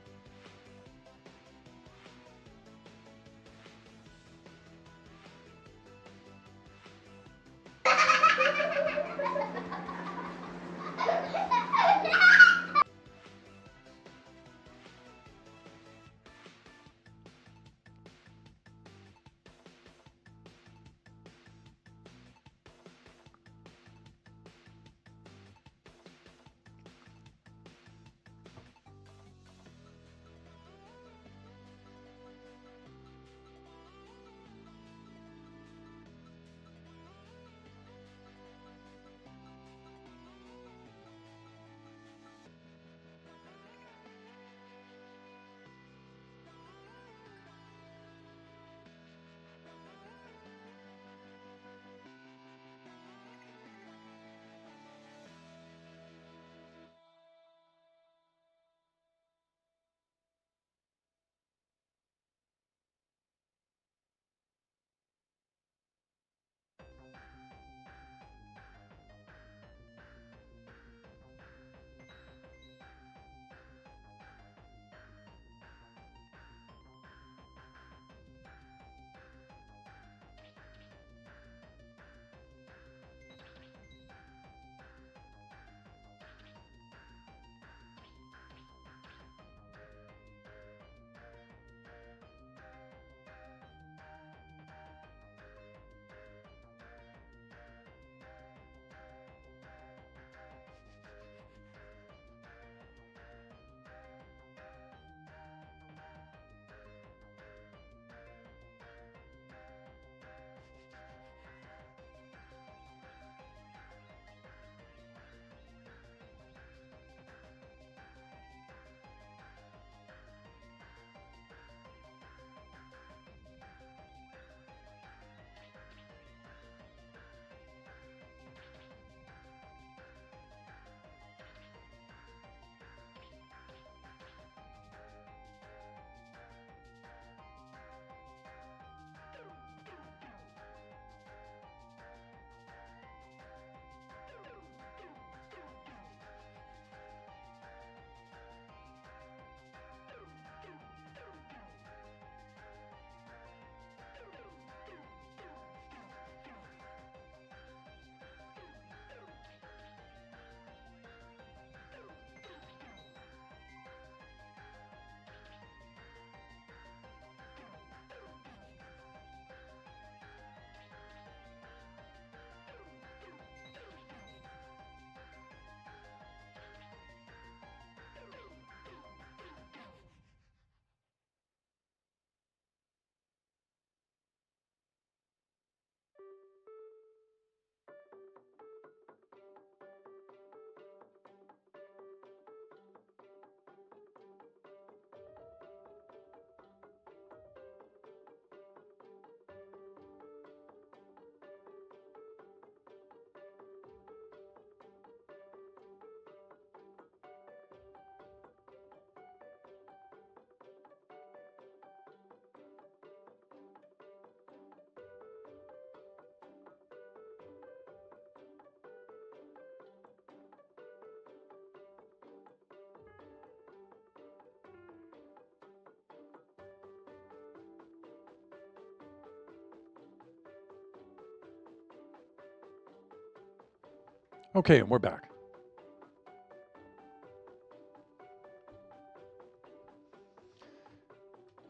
Okay, and we're back.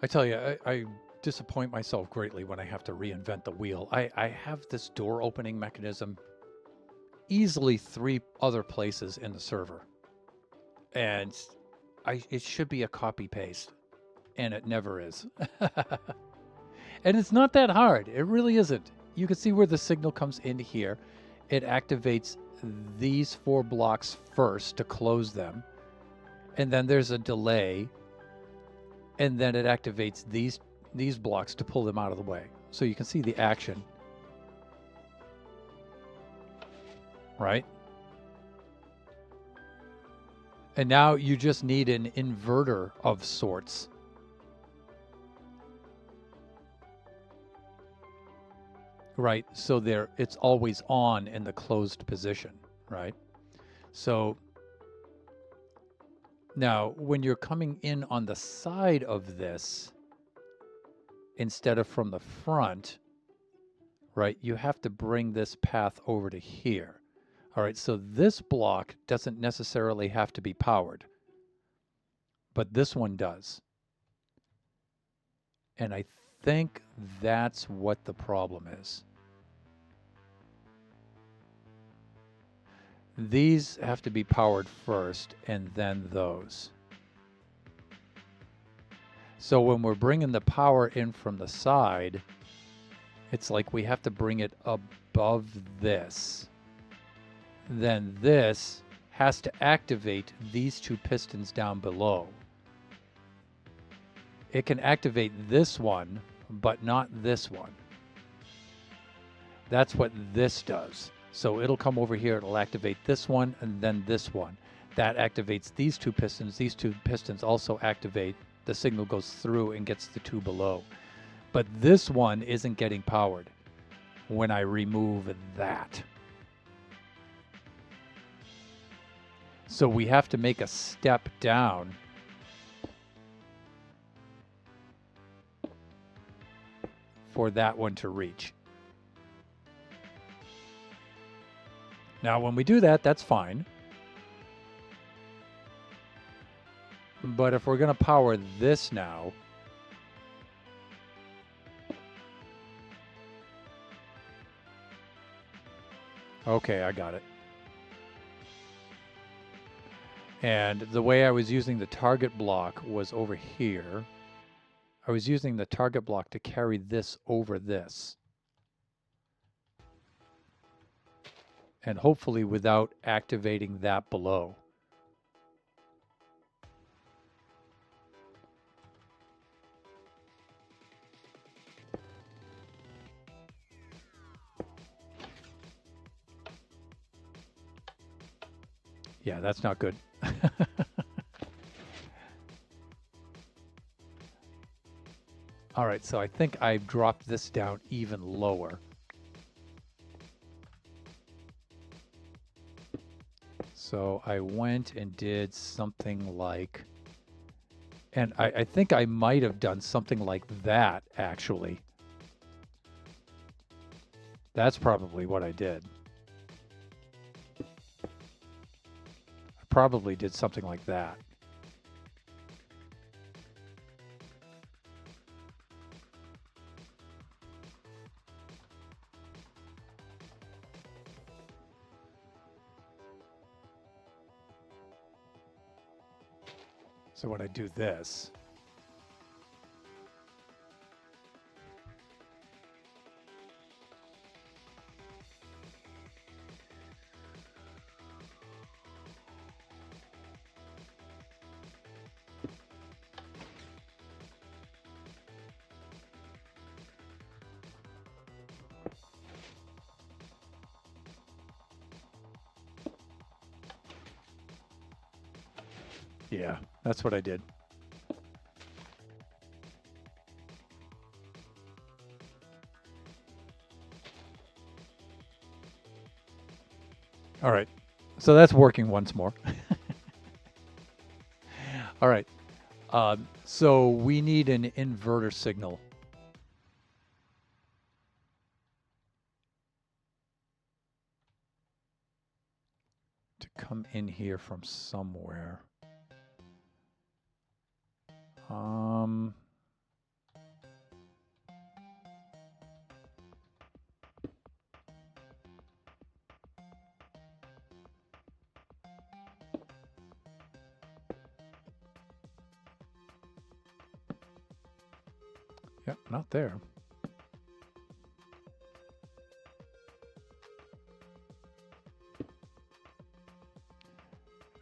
I tell you, I disappoint myself greatly when I have to reinvent the wheel. I have this door opening mechanism easily 3 other places in the server. And it should be a copy paste, and it never is. And it's not that hard. It really isn't. You can see where the signal comes in here. It activates these 4 blocks first to close them. And then there's a delay. And then it activates these blocks to pull them out of the way. So you can see the action. Right? And now you just need an inverter of sorts. Right, so it's always on in the closed position, right? So now when you're coming in on the side of this, instead of from the front, right, you have to bring this path over to here. All right, so this block doesn't necessarily have to be powered, but this one does. And I think that's what the problem is. These have to be powered first, and then those. So when we're bringing the power in from the side, it's like we have to bring it above this. Then this has to activate these 2 pistons down below. It can activate this one, but not this one. That's what this does. So it'll come over here, it'll activate this one, and then this one. That activates these 2 pistons. These 2 pistons also activate. The signal goes through and gets the 2 below. But this one isn't getting powered when I remove that. So we have to make a step down for that one to reach. Now, when we do that, that's fine. But if we're going to power this now, okay, I got it. And the way I was using the target block was over here. I was using the target block to carry this over this. And hopefully without activating that below. Yeah, that's not good. All right, so I think I've dropped this down even lower. So I went and did something like, and I think I might have done something like that, actually. That's probably what I did. I probably did something like that. So when I do this, yeah, that's what I did. All right, so that's working once more. All right, so we need an inverter signal. come in here from somewhere. Yep, not there.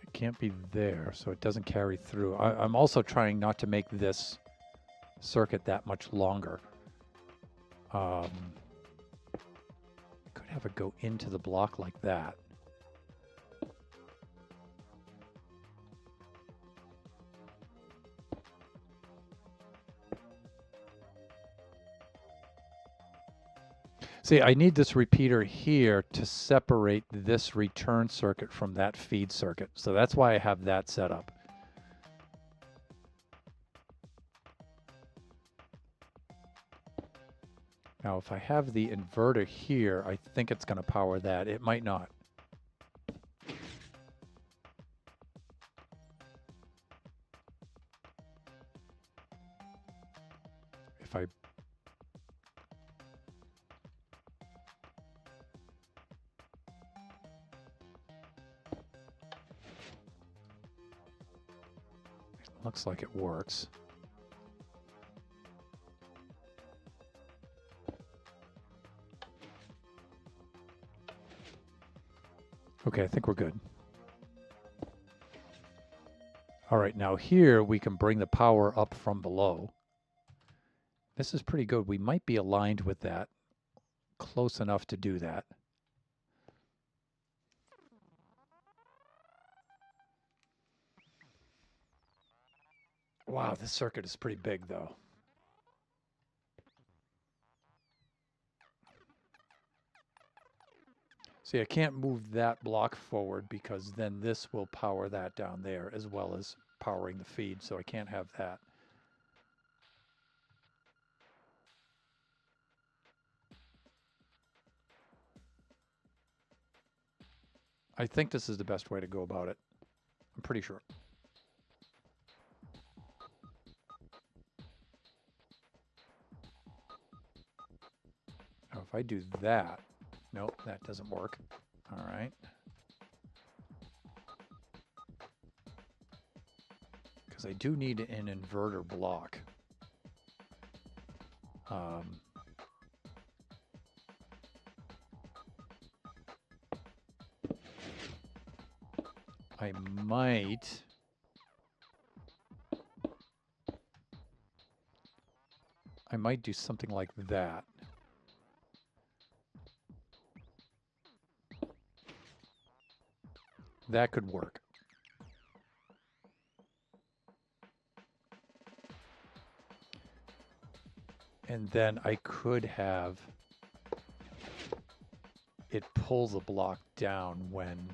It can't be there, so it doesn't carry through. I'm also trying not to make this circuit that much longer. Could have it go into the block like that. See, I need this repeater here to separate this return circuit from that feed circuit. So that's why I have that set up. Now, if I have the inverter here, I think it's going to power that. It might not. If I looks like it works. Okay, I think we're good. All right, now here we can bring the power up from below. This is pretty good. We might be aligned with that, close enough to do that. Wow, this circuit is pretty big though. See, I can't move that block forward because then this will power that down there as well as powering the feed, so I can't have that. I think this is the best way to go about it. I'm pretty sure. Now, if I do that, nope, that doesn't work. All right. Because I do need an inverter block. I might do something like that. That could work. And then I could have it pull the block down when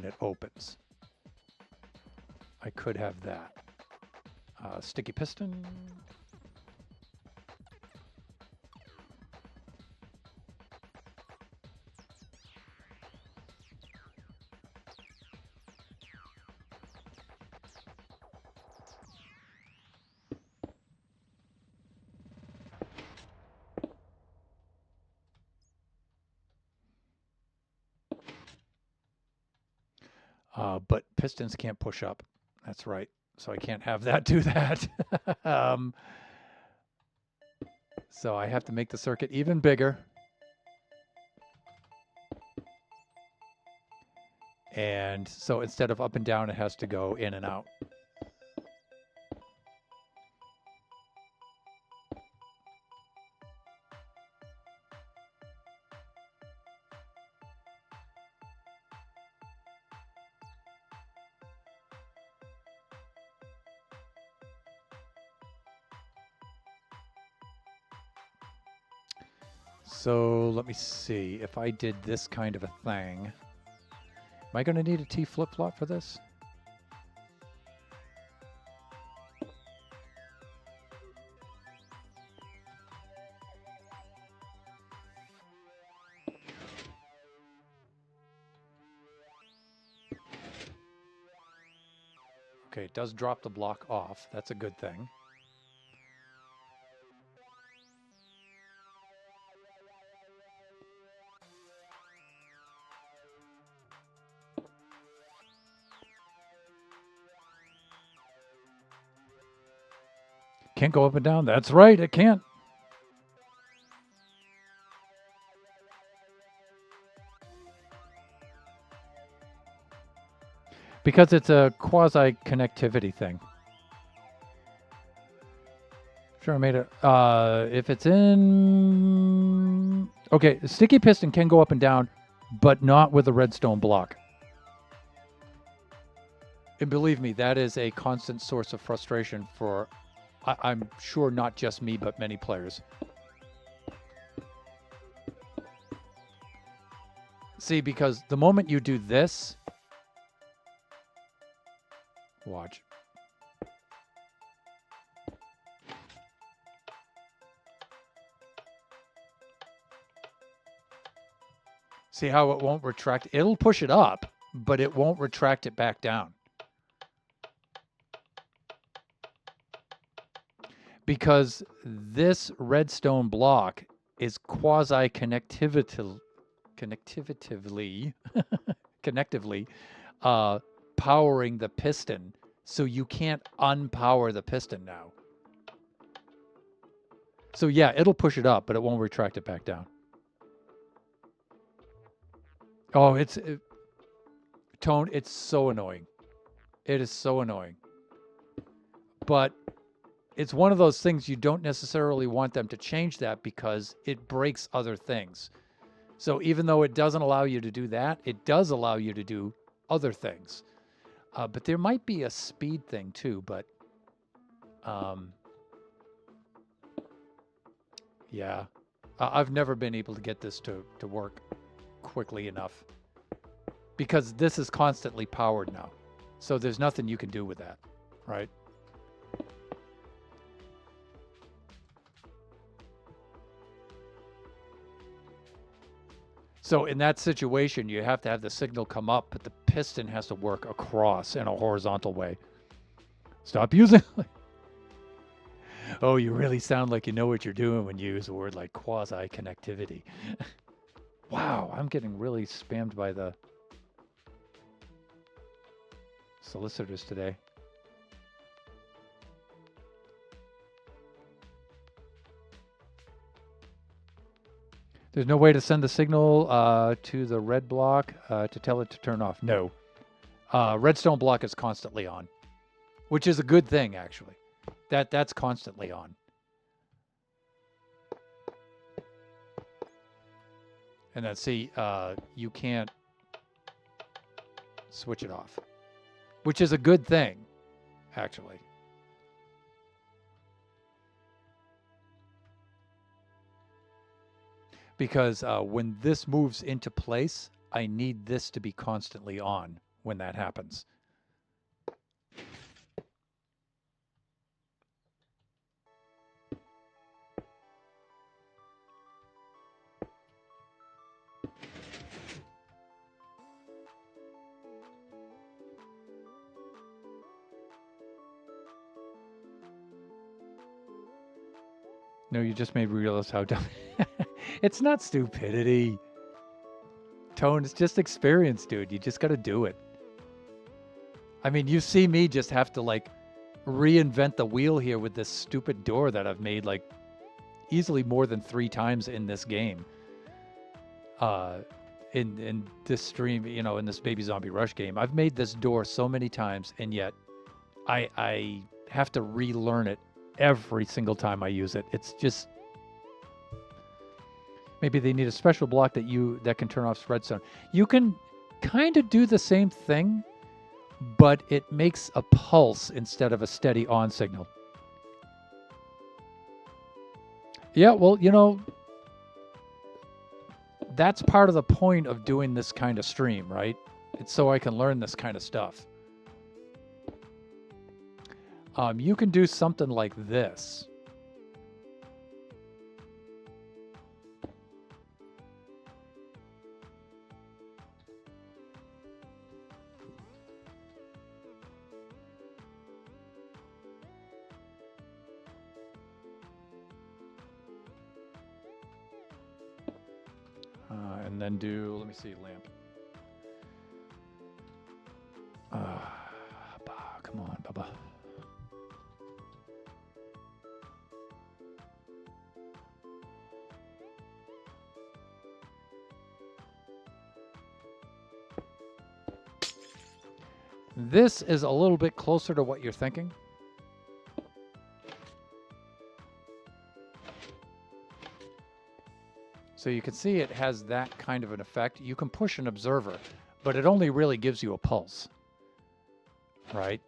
it opens. I could have that. Sticky piston. But pistons can't push up. That's right. So I can't have that do that. So I have to make the circuit even bigger. And so instead of up and down, it has to go in and out. So let me see, if I did this kind of a thing, am I going to need a T flip-flop for this? Okay, it does drop the block off. That's a good thing. Can't go up and down. That's right, it can't. Because it's a quasi-connectivity thing. Sure, I made it. If it's in... Okay, the sticky piston can go up and down, but not with a redstone block. And believe me, that is a constant source of frustration for, I'm sure, not just me, but many players. See, because the moment you do this... Watch. See how it won't retract? It'll push it up, but it won't retract it back down. Because this redstone block is quasi-connectively powering the piston, so you can't unpower the piston now. So yeah, it'll push it up, but it won't retract it back down. Oh, Tone, it's so annoying. It is so annoying. But it's one of those things you don't necessarily want them to change that because it breaks other things. So even though it doesn't allow you to do that, it does allow you to do other things. But there might be a speed thing too, but yeah. I've never been able to get this to work quickly enough because this is constantly powered now. So there's nothing you can do with that, right? So in that situation, you have to have the signal come up, but the piston has to work across in a horizontal way. Stop using... Oh, you really sound like you know what you're doing when you use a word like quasi-connectivity. Wow, I'm getting really spammed by the solicitors today. There's no way to send the signal to the red block to tell it to turn off. No. Redstone block is constantly on, which is a good thing, actually. That's constantly on. And then see, you can't switch it off, which is a good thing, actually. Because when this moves into place, I need this to be constantly on when that happens. No, you just made me realize how dumb. It's not stupidity. Tone, it's just experience, dude. You just got to do it. I mean, you see me just have to, like, reinvent the wheel here with this stupid door that I've made, like, easily more than 3 times in this game. In this stream, you know, in this Baby Zombie Rush game. I've made this door so many times, and yet I have to relearn it every single time I use it. It's just... Maybe they need a special block that can turn off redstone. You can kind of do the same thing, but it makes a pulse instead of a steady on signal. Yeah, well, you know, that's part of the point of doing this kind of stream, right? It's so I can learn this kind of stuff. You can do something like this. And then do, let me see, lamp. Come on, Bubba. This is a little bit closer to what you're thinking. So you can see it has that kind of an effect. You can push an observer, but it only really gives you a pulse, right?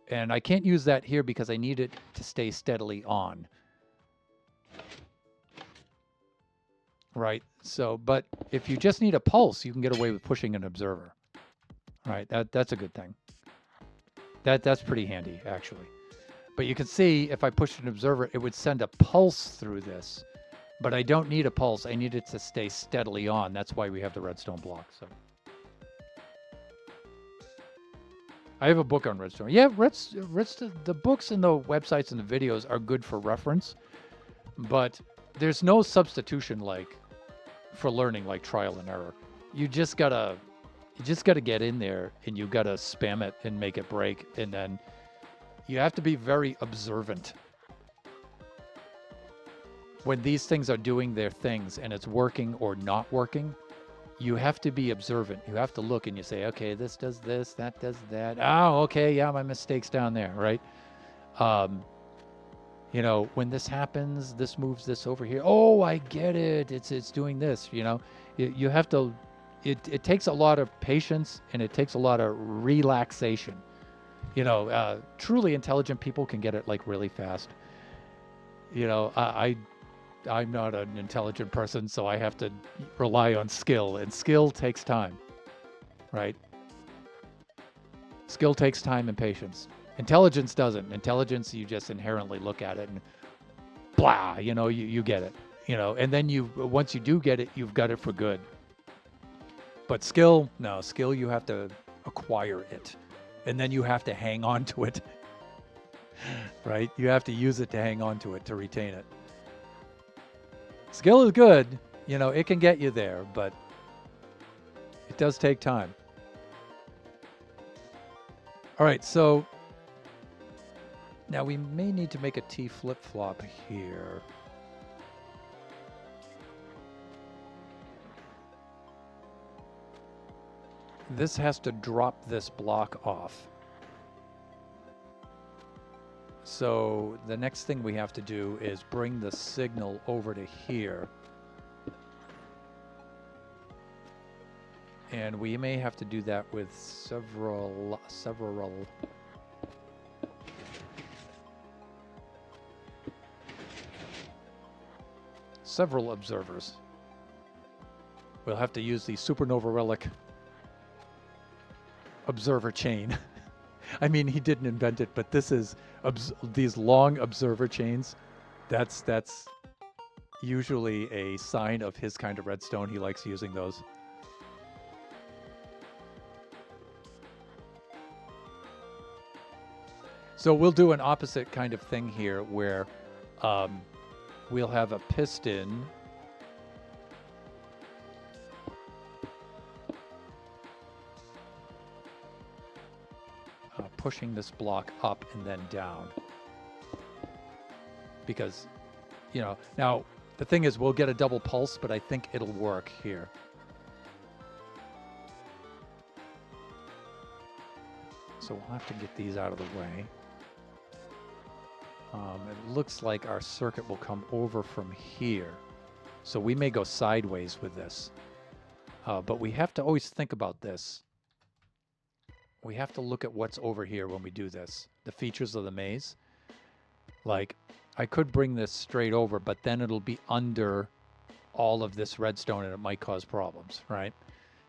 And I can't use that here because I need it to stay steadily on. Right? So, but if you just need a pulse, you can get away with pushing an observer. Right? That's a good thing. That's pretty handy, actually. But you can see if I pushed an observer, it would send a pulse through this. But I don't need a pulse. I need it to stay steadily on. That's why we have the redstone block. So I have a book on redstone. Yeah, the books and the websites and the videos are good for reference, but there's no substitution like for learning, like trial and error. You just gotta get in there and you gotta spam it and make it break, and then you have to be very observant. When these things are doing their things and it's working or not working, you have to be observant. You have to look and you say, okay, this does this, that does that. Oh, okay, yeah, my mistake's down there, right? You know, when this happens, this moves this over here. Oh, I get it. It's doing this, you know. You have to, it takes a lot of patience and it takes a lot of relaxation. You know, truly intelligent people can get it like really fast. You know, I'm not an intelligent person, so I have to rely on skill, and skill takes time, right? Skill takes time and patience. Intelligence doesn't. Intelligence, you just inherently look at it and blah, you know, you get it, you know, and then once you do get it, you've got it for good. But skill, no, skill, you have to acquire it, and then you have to hang on to it, right? You have to use it to hang on to it, to retain it. Skill is good, you know, it can get you there, but it does take time. All right, so now we may need to make a T flip-flop here. This has to drop this block off. So the next thing we have to do is bring the signal over to here. And we may have to do that with several observers. We'll have to use the Supernova Relic observer chain. I mean, he didn't invent it, but this is these long observer chains. That's usually a sign of his kind of redstone. He likes using those. So we'll do an opposite kind of thing here where we'll have a piston pushing this block up and then down. Because, you know, now the thing is we'll get a double pulse, but I think it'll work here. So we'll have to get these out of the way. It looks like our circuit will come over from here. So we may go sideways with this. But we have to always think about this. We have to look at what's over here when we do this. The features of the maze. Like, I could bring this straight over, but then it'll be under all of this redstone and it might cause problems, right?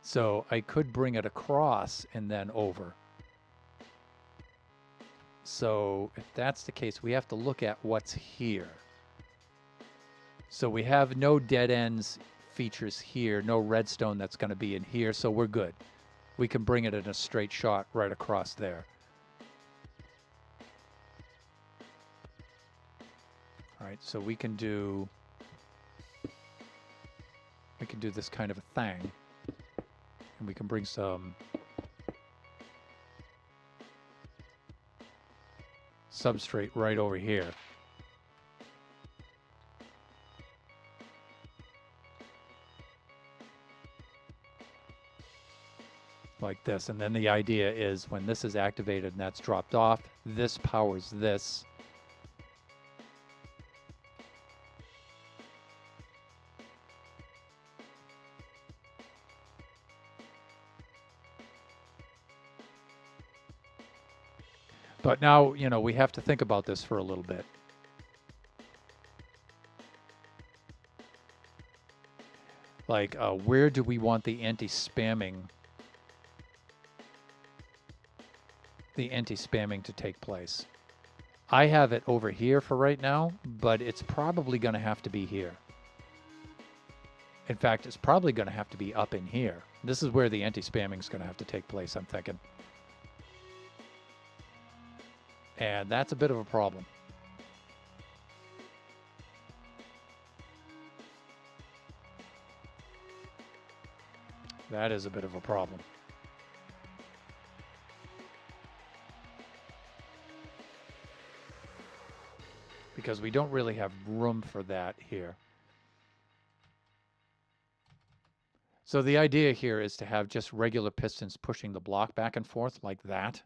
So I could bring it across and then over. So if that's the case, we have to look at what's here. So we have no dead ends features here, no redstone that's going to be in here, so we're good. We can bring it in a straight shot right across there. All right, so we can can do this kind of a thing. And we can bring some substrate right over here. Like this. And then the idea is when this is activated and that's dropped off, this powers this. But now, you know, we have to think about this for a little bit. Like, where do we want the anti-spamming to take place? I have it over here for right now, but it's probably going to have to be here. In fact, it's probably going to have to be up in here. This is where the anti-spamming is going to have to take place, I'm thinking. And that's a bit of a problem. That is a bit of a problem. Because we don't really have room for that here. So the idea here is to have just regular pistons pushing the block back and forth like that.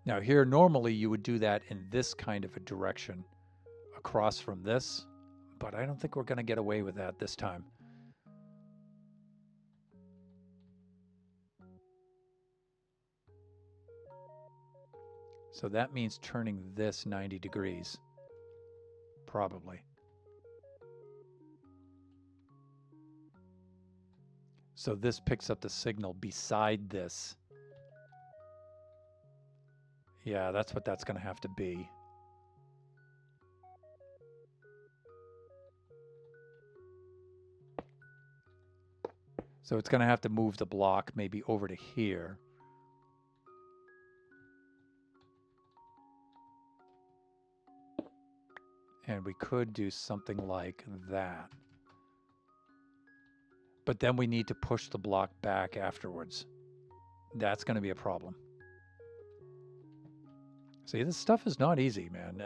Now here, normally you would do that in this kind of a direction across from this, but I don't think we're going to get away with that this time. So that means turning this 90 degrees, probably. So this picks up the signal beside this. Yeah, that's what that's going to have to be. So it's going to have to move the block maybe over to here. And we could do something like that. But then we need to push the block back afterwards. That's going to be a problem. See, this stuff is not easy, man.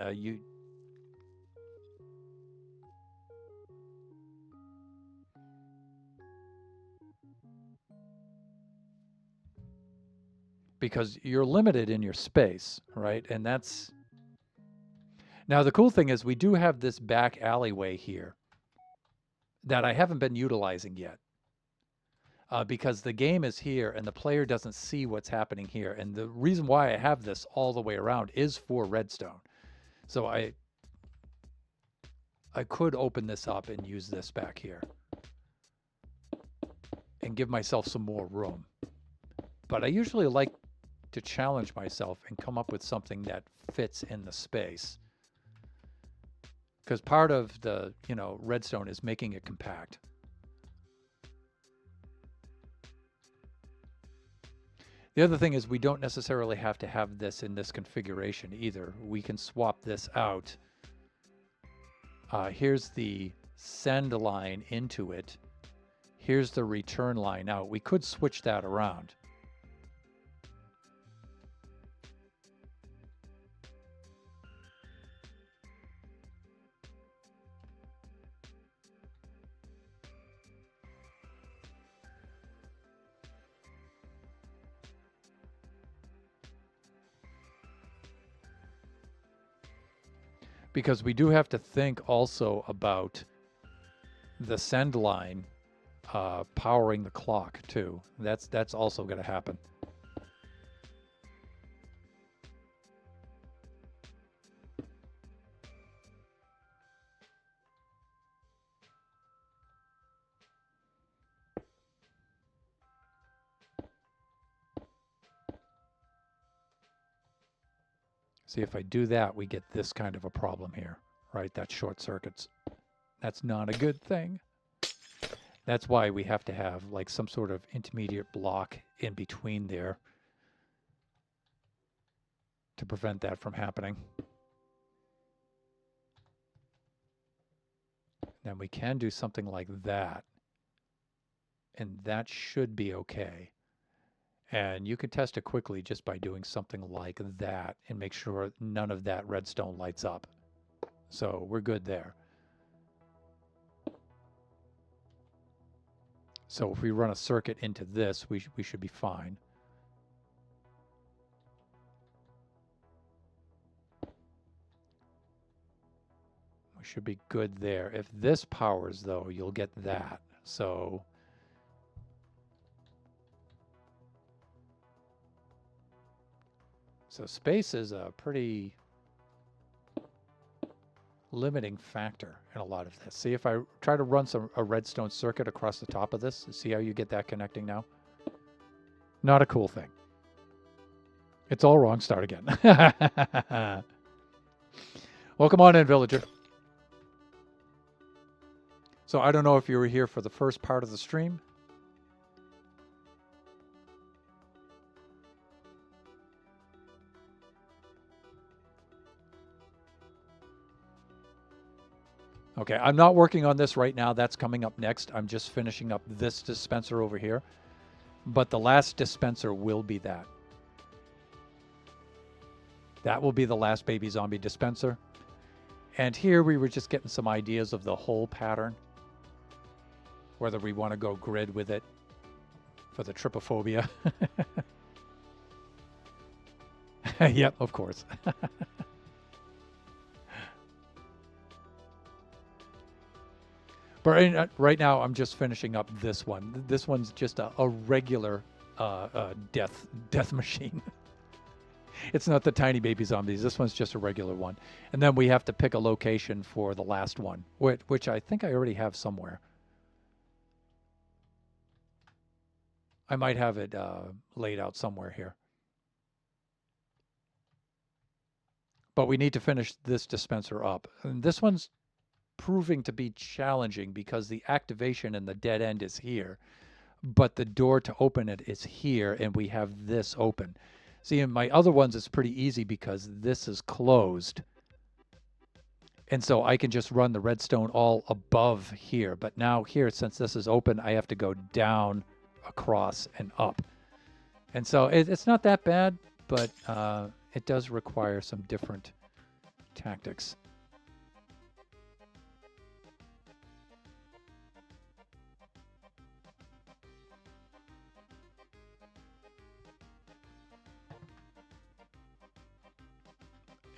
Because you're limited in your space, right? And that's... Now, the cool thing is we do have this back alleyway here that I haven't been utilizing yet. Because the game is here and the player doesn't see what's happening here. And the reason why I have this all the way around is for redstone. So I could open this up and use this back here and give myself some more room. But I usually like to challenge myself and come up with something that fits in the space. Because part of the, redstone is making it compact. The other thing is we don't necessarily have to have this in this configuration either. We can swap this out. Here's the send line into it. Here's the return line out. We could switch that around. Because we do have to think also about the send line powering the clock too. That's also going to happen. See, if I do that, we get this kind of a problem here, right? That short circuits. That's not a good thing. That's why we have to have like some sort of intermediate block in between there to prevent that from happening. And we can do something like that. And that should be okay. And you can test it quickly just by doing something like that and make sure none of that redstone lights up. So we're good there. So if we run a circuit into this, we should be fine. We should be good there. If this powers, though, you'll get that. So space is a pretty limiting factor in a lot of this. See, if I try to run a redstone circuit across the top of this, see how you get that connecting now? Not a cool thing. It's all wrong. Start again. Welcome on in, villager. So I don't know if you were here for the first part of the stream. Okay, I'm not working on this right now. That's coming up next. I'm just finishing up this dispenser over here. But the last dispenser will be that. That will be the last baby zombie dispenser. And here we were just getting some ideas of the whole pattern. Whether we want to go grid with it for the trypophobia. Yep, of course. But right now, I'm just finishing up this one. This one's just a regular death machine. It's not the tiny baby zombies. This one's just a regular one. And then we have to pick a location for the last one, which I think I already have somewhere. I might have it laid out somewhere here. But we need to finish this dispenser up. And this one's proving to be challenging because the activation and the dead end is here, but the door to open it is here, and we have this open. See, in my other ones, it's pretty easy because this is closed. And so I can just run the redstone all above here. But now here, since this is open, I have to go down, across, and up. And so it's not that bad, but it does require some different tactics.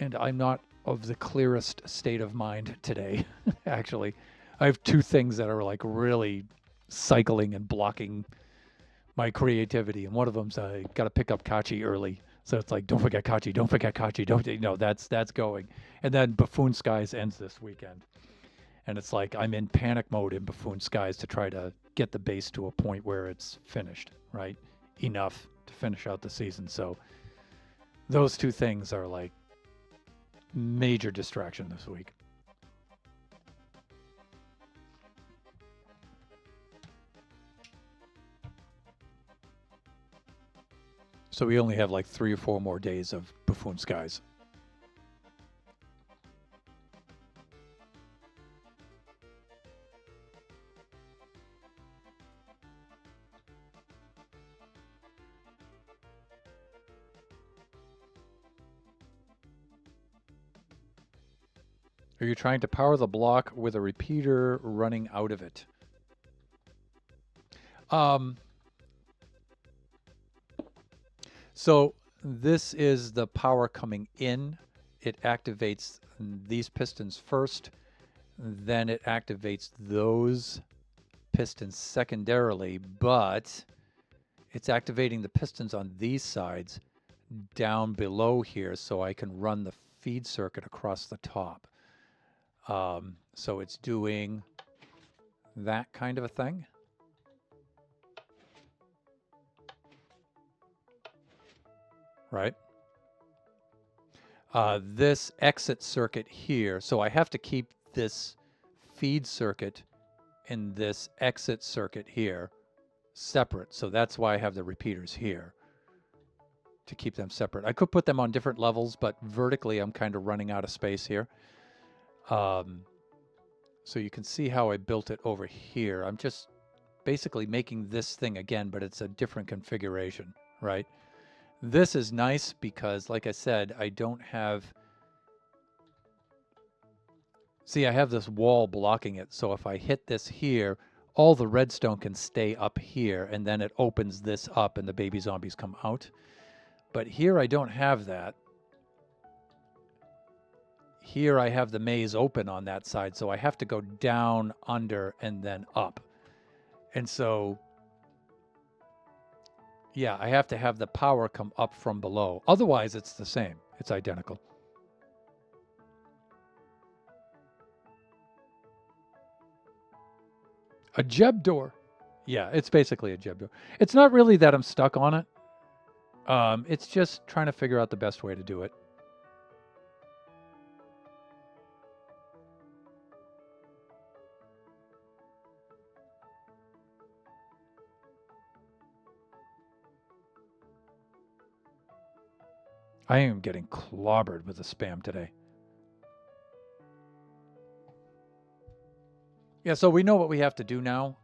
And I'm not of the clearest state of mind today, actually. I have two things that are like really cycling and blocking my creativity. And one of them's I got to pick up Kachi early. So it's like, don't forget Kachi, don't forget Kachi, don't, you know, that's going. And then Buffoon Skies ends this weekend. And it's like I'm in panic mode in Buffoon Skies to try to get the base to a point where it's finished, right? Enough to finish out the season. So those two things are like major distraction this week. So we only have like 3 or 4 more days of Buffoon Skies. Are you trying to power the block with a repeater running out of it? So this is the power coming in. It activates these pistons first, then it activates those pistons secondarily, but it's activating the pistons on these sides down below here so I can run the feed circuit across the top. So it's doing that kind of a thing. Right? This exit circuit here, so I have to keep this feed circuit and this exit circuit here separate. So that's why I have the repeaters here, to keep them separate. I could put them on different levels, but vertically I'm kind of running out of space here. So you can see how I built it over here. I'm just basically making this thing again, but it's a different configuration, right? This is nice because, like I said, I don't have... See, I have this wall blocking it, so if I hit this here, all the redstone can stay up here, and then it opens this up and the baby zombies come out. But here I don't have that. Here I have the maze open on that side, so I have to go down, under, and then up. And so, yeah, I have to have the power come up from below. Otherwise, it's the same. It's identical. A Jeb door. Yeah, it's basically a Jeb door. It's not really that I'm stuck on it. It's just trying to figure out the best way to do it. I am getting clobbered with the spam today. Yeah, so we know what we have to do now.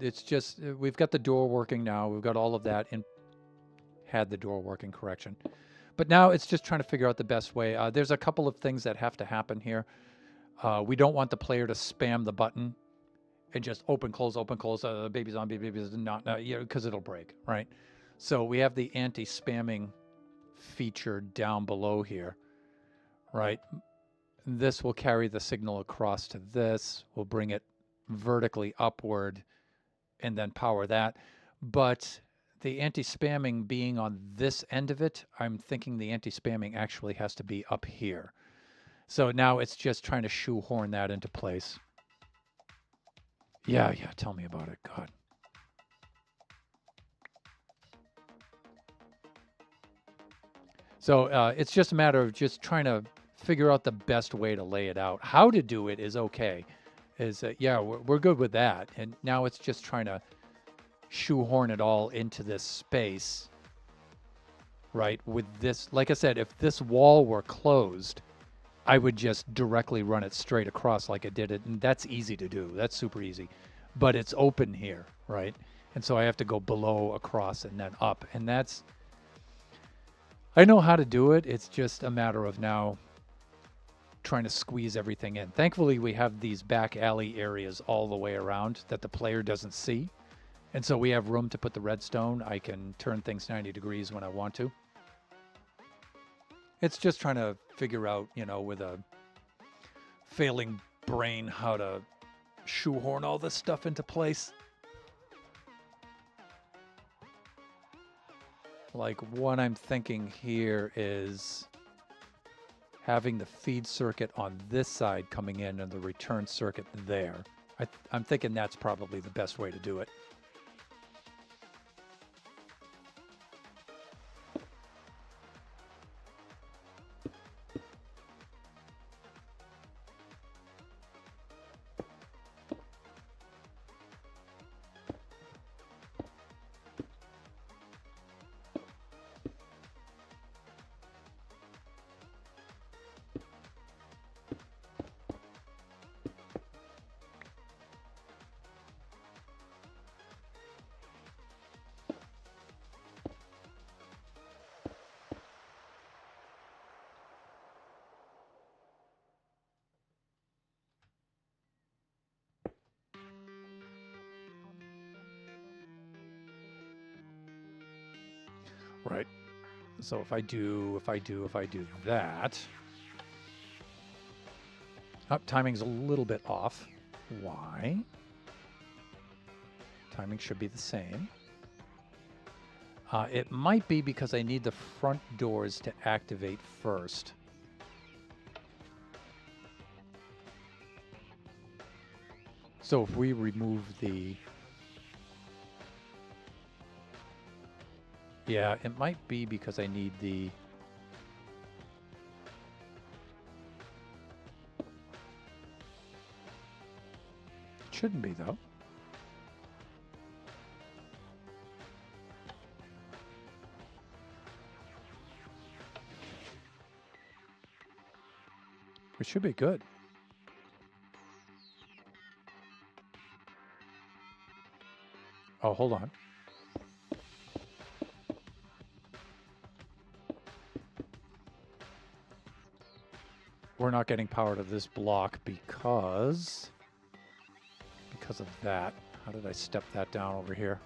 It's just, we've got the door working now. We've got all of that in, had the door working, correction. But now it's just trying to figure out the best way. There's a couple of things that have to happen here. We don't want the player to spam the button and just open, close, baby zombie, not, because it'll break, right? So we have the anti-spamming feature down below here, right? This will carry the signal across to this. We'll bring it vertically upward and then power that. But the anti-spamming being on this end of it, I'm thinking the anti-spamming actually has to be up here. So now it's just trying to shoehorn that into place. Yeah, tell me about it, God. So it's just a matter of just trying to figure out the best way to lay it out. How to do it is okay. Yeah, we're good with that. And now it's just trying to shoehorn it all into this space, right? With this, like I said, if this wall were closed, I would just directly run it straight across like I did it. And that's easy to do. That's super easy. But it's open here, right? And so I have to go below, across, and then up. And that's... I know how to do it. It's just a matter of now trying to squeeze everything in. Thankfully, we have these back alley areas all the way around that the player doesn't see. And so we have room to put the redstone. I can turn things 90 degrees when I want to. It's just trying to figure out, with a failing brain, how to shoehorn all this stuff into place. Like, what I'm thinking here is having the feed circuit on this side coming in and the return circuit there. I'm thinking that's probably the best way to do it. Right. So if I do that, timing's a little bit off. Why? Timing should be the same. It might be because I need the front doors to activate first. So if we remove the... Yeah, it might be because I need the... It shouldn't be, though. It should be good. Oh, hold on. We're not getting power to this block because of that. How did I step that down over here?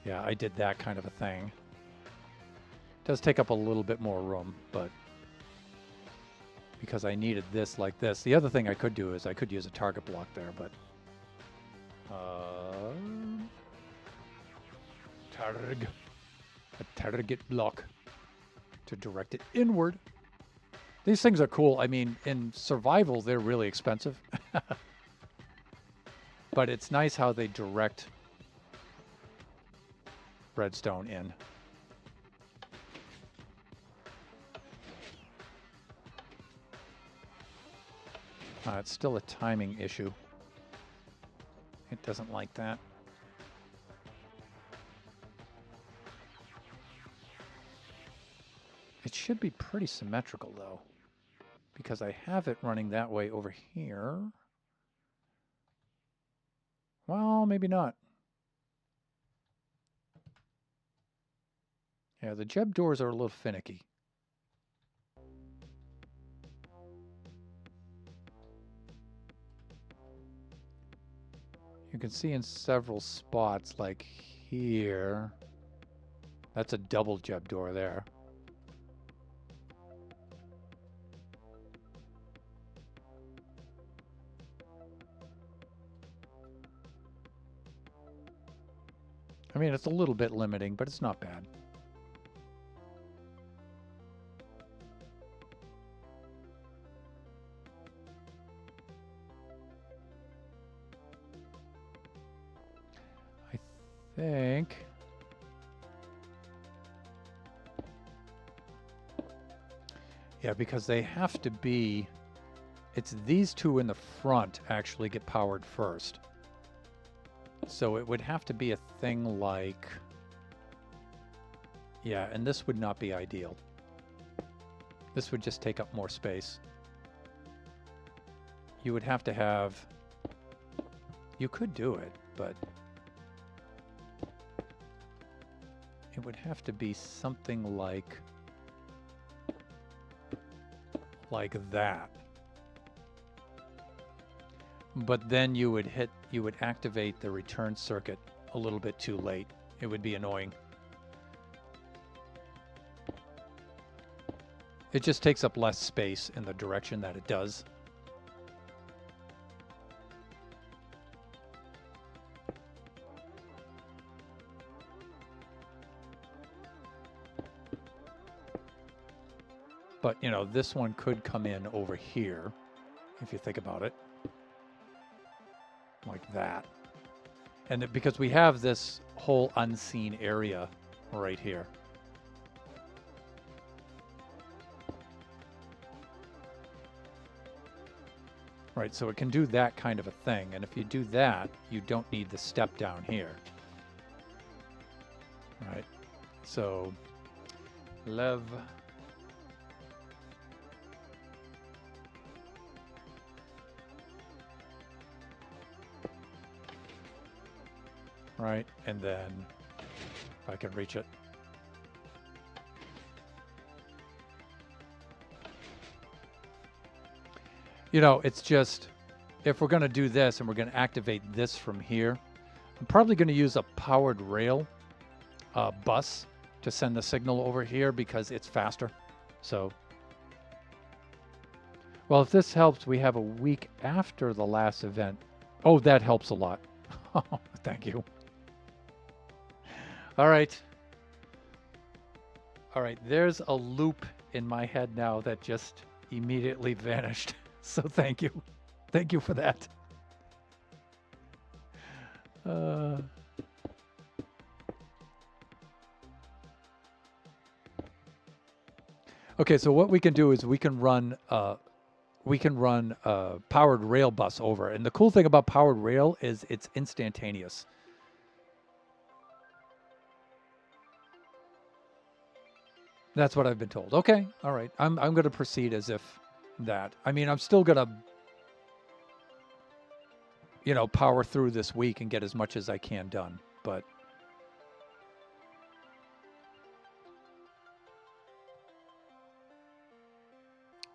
Yeah, I did that kind of a thing. It does take up a little bit more room, but because I needed this like this. The other thing I could do is I could use a target block there, but a target block to direct it inward. These things are cool. I mean, in survival, they're really expensive. But it's nice how they direct redstone in. It's still a timing issue. It doesn't like that. It should be pretty symmetrical, though, because I have it running that way over here. Well, maybe not. Yeah, the Jeb doors are a little finicky. You can see in several spots, like here. That's a double Jeb door there. I mean, it's a little bit limiting, but it's not bad. I think... Yeah, because they have to be... It's these two in the front actually get powered first. So it would have to be a thing like... Yeah, and this would not be ideal. This would just take up more space. You would have to have... You could do it, but... It would have to be something like that. But then you would activate the return circuit a little bit too late. It would be annoying. It just takes up less space in the direction that it does. But, you know, this one could come in over here, if you think about it. Like that. And because we have this whole unseen area right here. Right, so it can do that kind of a thing. And if you do that, you don't need the step down here. Right, so Lev... Right, and then if I can reach it. You know, it's just, if we're going to do this and we're going to activate this from here, I'm probably going to use a powered rail bus to send the signal over here because it's faster. So, well, if this helps, we have a week after the last event. Oh, that helps a lot. Thank you. All right. All right, there's a loop in my head now that just immediately vanished. So thank you. Thank you for that. Okay, so what we can do is we can run a powered rail bus over. And the cool thing about powered rail is it's instantaneous. That's what I've been told. Okay, all right. I'm going to proceed as if that. I mean, I'm still going to... power through this week and get as much as I can done. But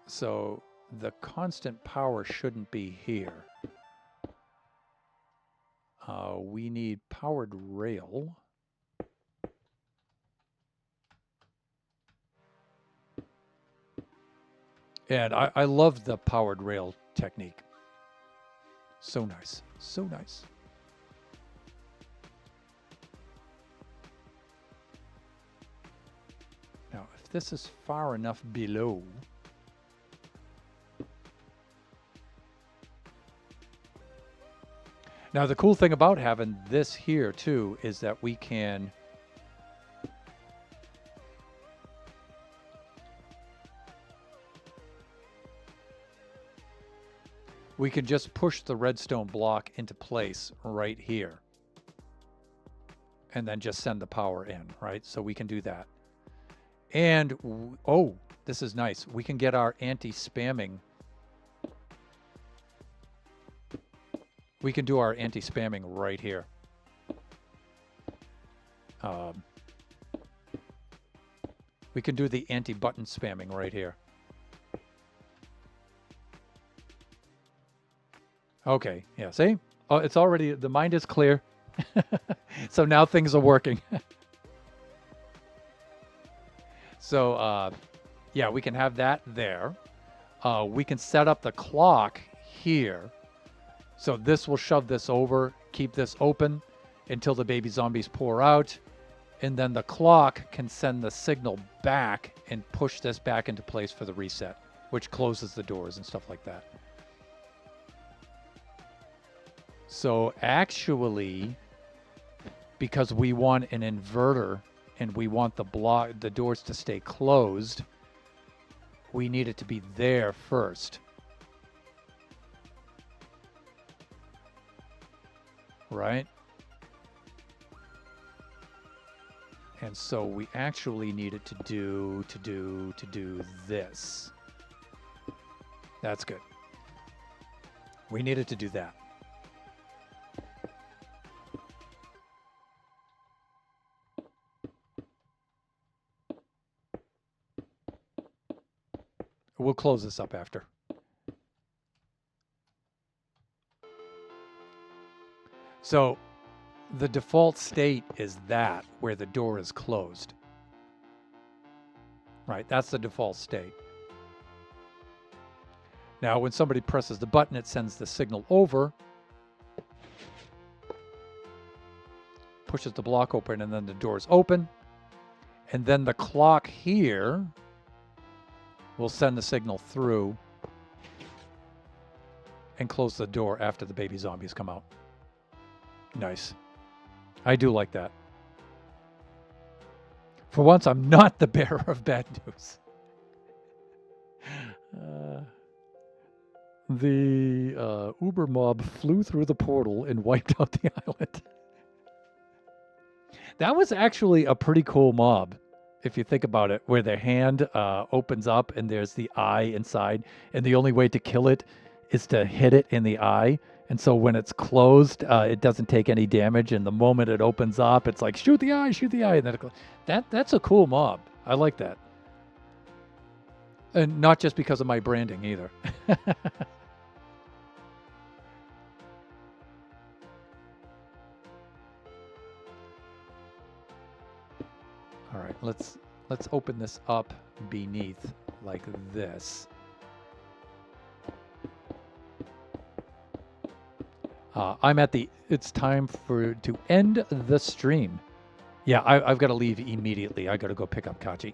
so the constant power shouldn't be here. We need powered rail. And I love the powered rail technique. So nice. So nice. Now, if this is far enough below, now the cool thing about having this here too is that we can just push the redstone block into place right here and then just send the power in, right? So we can do that. And, oh, this is nice. We can get our anti-spamming. We can do our anti-spamming right here. We can do the anti-button spamming right here. Okay, yeah, see? Oh, it's already, the mind is clear. So now things are working. So, yeah, we can have that there. We can set up the clock here. So this will shove this over, keep this open until the baby zombies pour out. And then the clock can send the signal back and push this back into place for the reset, which closes the doors and stuff like that. So actually, because we want an inverter and we want the doors to stay closed, we need it to be there first. Right? And so we actually need it to do this. That's good. We need it to do that. We'll close this up after. So the default state is that, where the door is closed. Right, that's the default state. Now, when somebody presses the button, it sends the signal over, pushes the block open, and then the door's open. And then the clock here will send the signal through and close the door after the baby zombies come out. Nice. I do like that. For once, I'm not the bearer of bad news. The Uber mob flew through the portal and wiped out the island. That was actually a pretty cool mob, if you think about it, where their hand opens up and there's the eye inside, and the only way to kill it is to hit it in the eye. And so when it's closed, it doesn't take any damage. And the moment it opens up, it's like, shoot the eye, shoot the eye. And then that's a cool mob. I like that. And not just because of my branding either. All right, let's open this up beneath like this. It's time to end the stream. Yeah, I've got to leave immediately. I got to go pick up Kachi.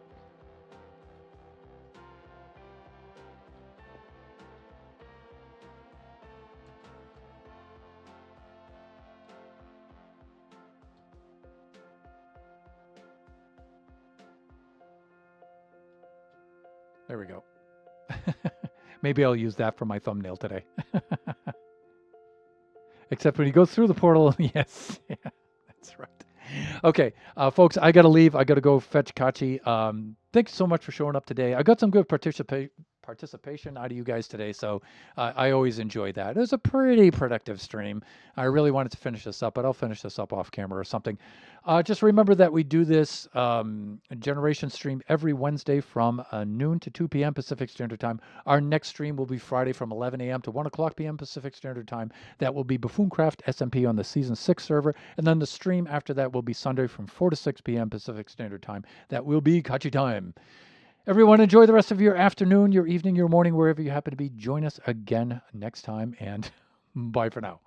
There we go. Maybe I'll use that for my thumbnail today. Except when he goes through the portal, yes, yeah, that's right. Okay, folks, I got to leave. I got to go fetch Kachi. Thanks so much for showing up today. I got some good participation out of you guys today. So I always enjoy that. It was a pretty productive stream. I really wanted to finish this up, but I'll finish this up off camera or something. Just remember that we do this generation stream every Wednesday from noon to 2 p.m. Pacific Standard Time. Our next stream will be Friday from 11 a.m. to 1 o'clock p.m. Pacific Standard Time. That will be Buffooncraft SMP on the Season 6 server. And then the stream after that will be Sunday from 4 to 6 p.m. Pacific Standard Time. That will be Kachi time. Everyone, enjoy the rest of your afternoon, your evening, your morning, wherever you happen to be. Join us again next time, and bye for now.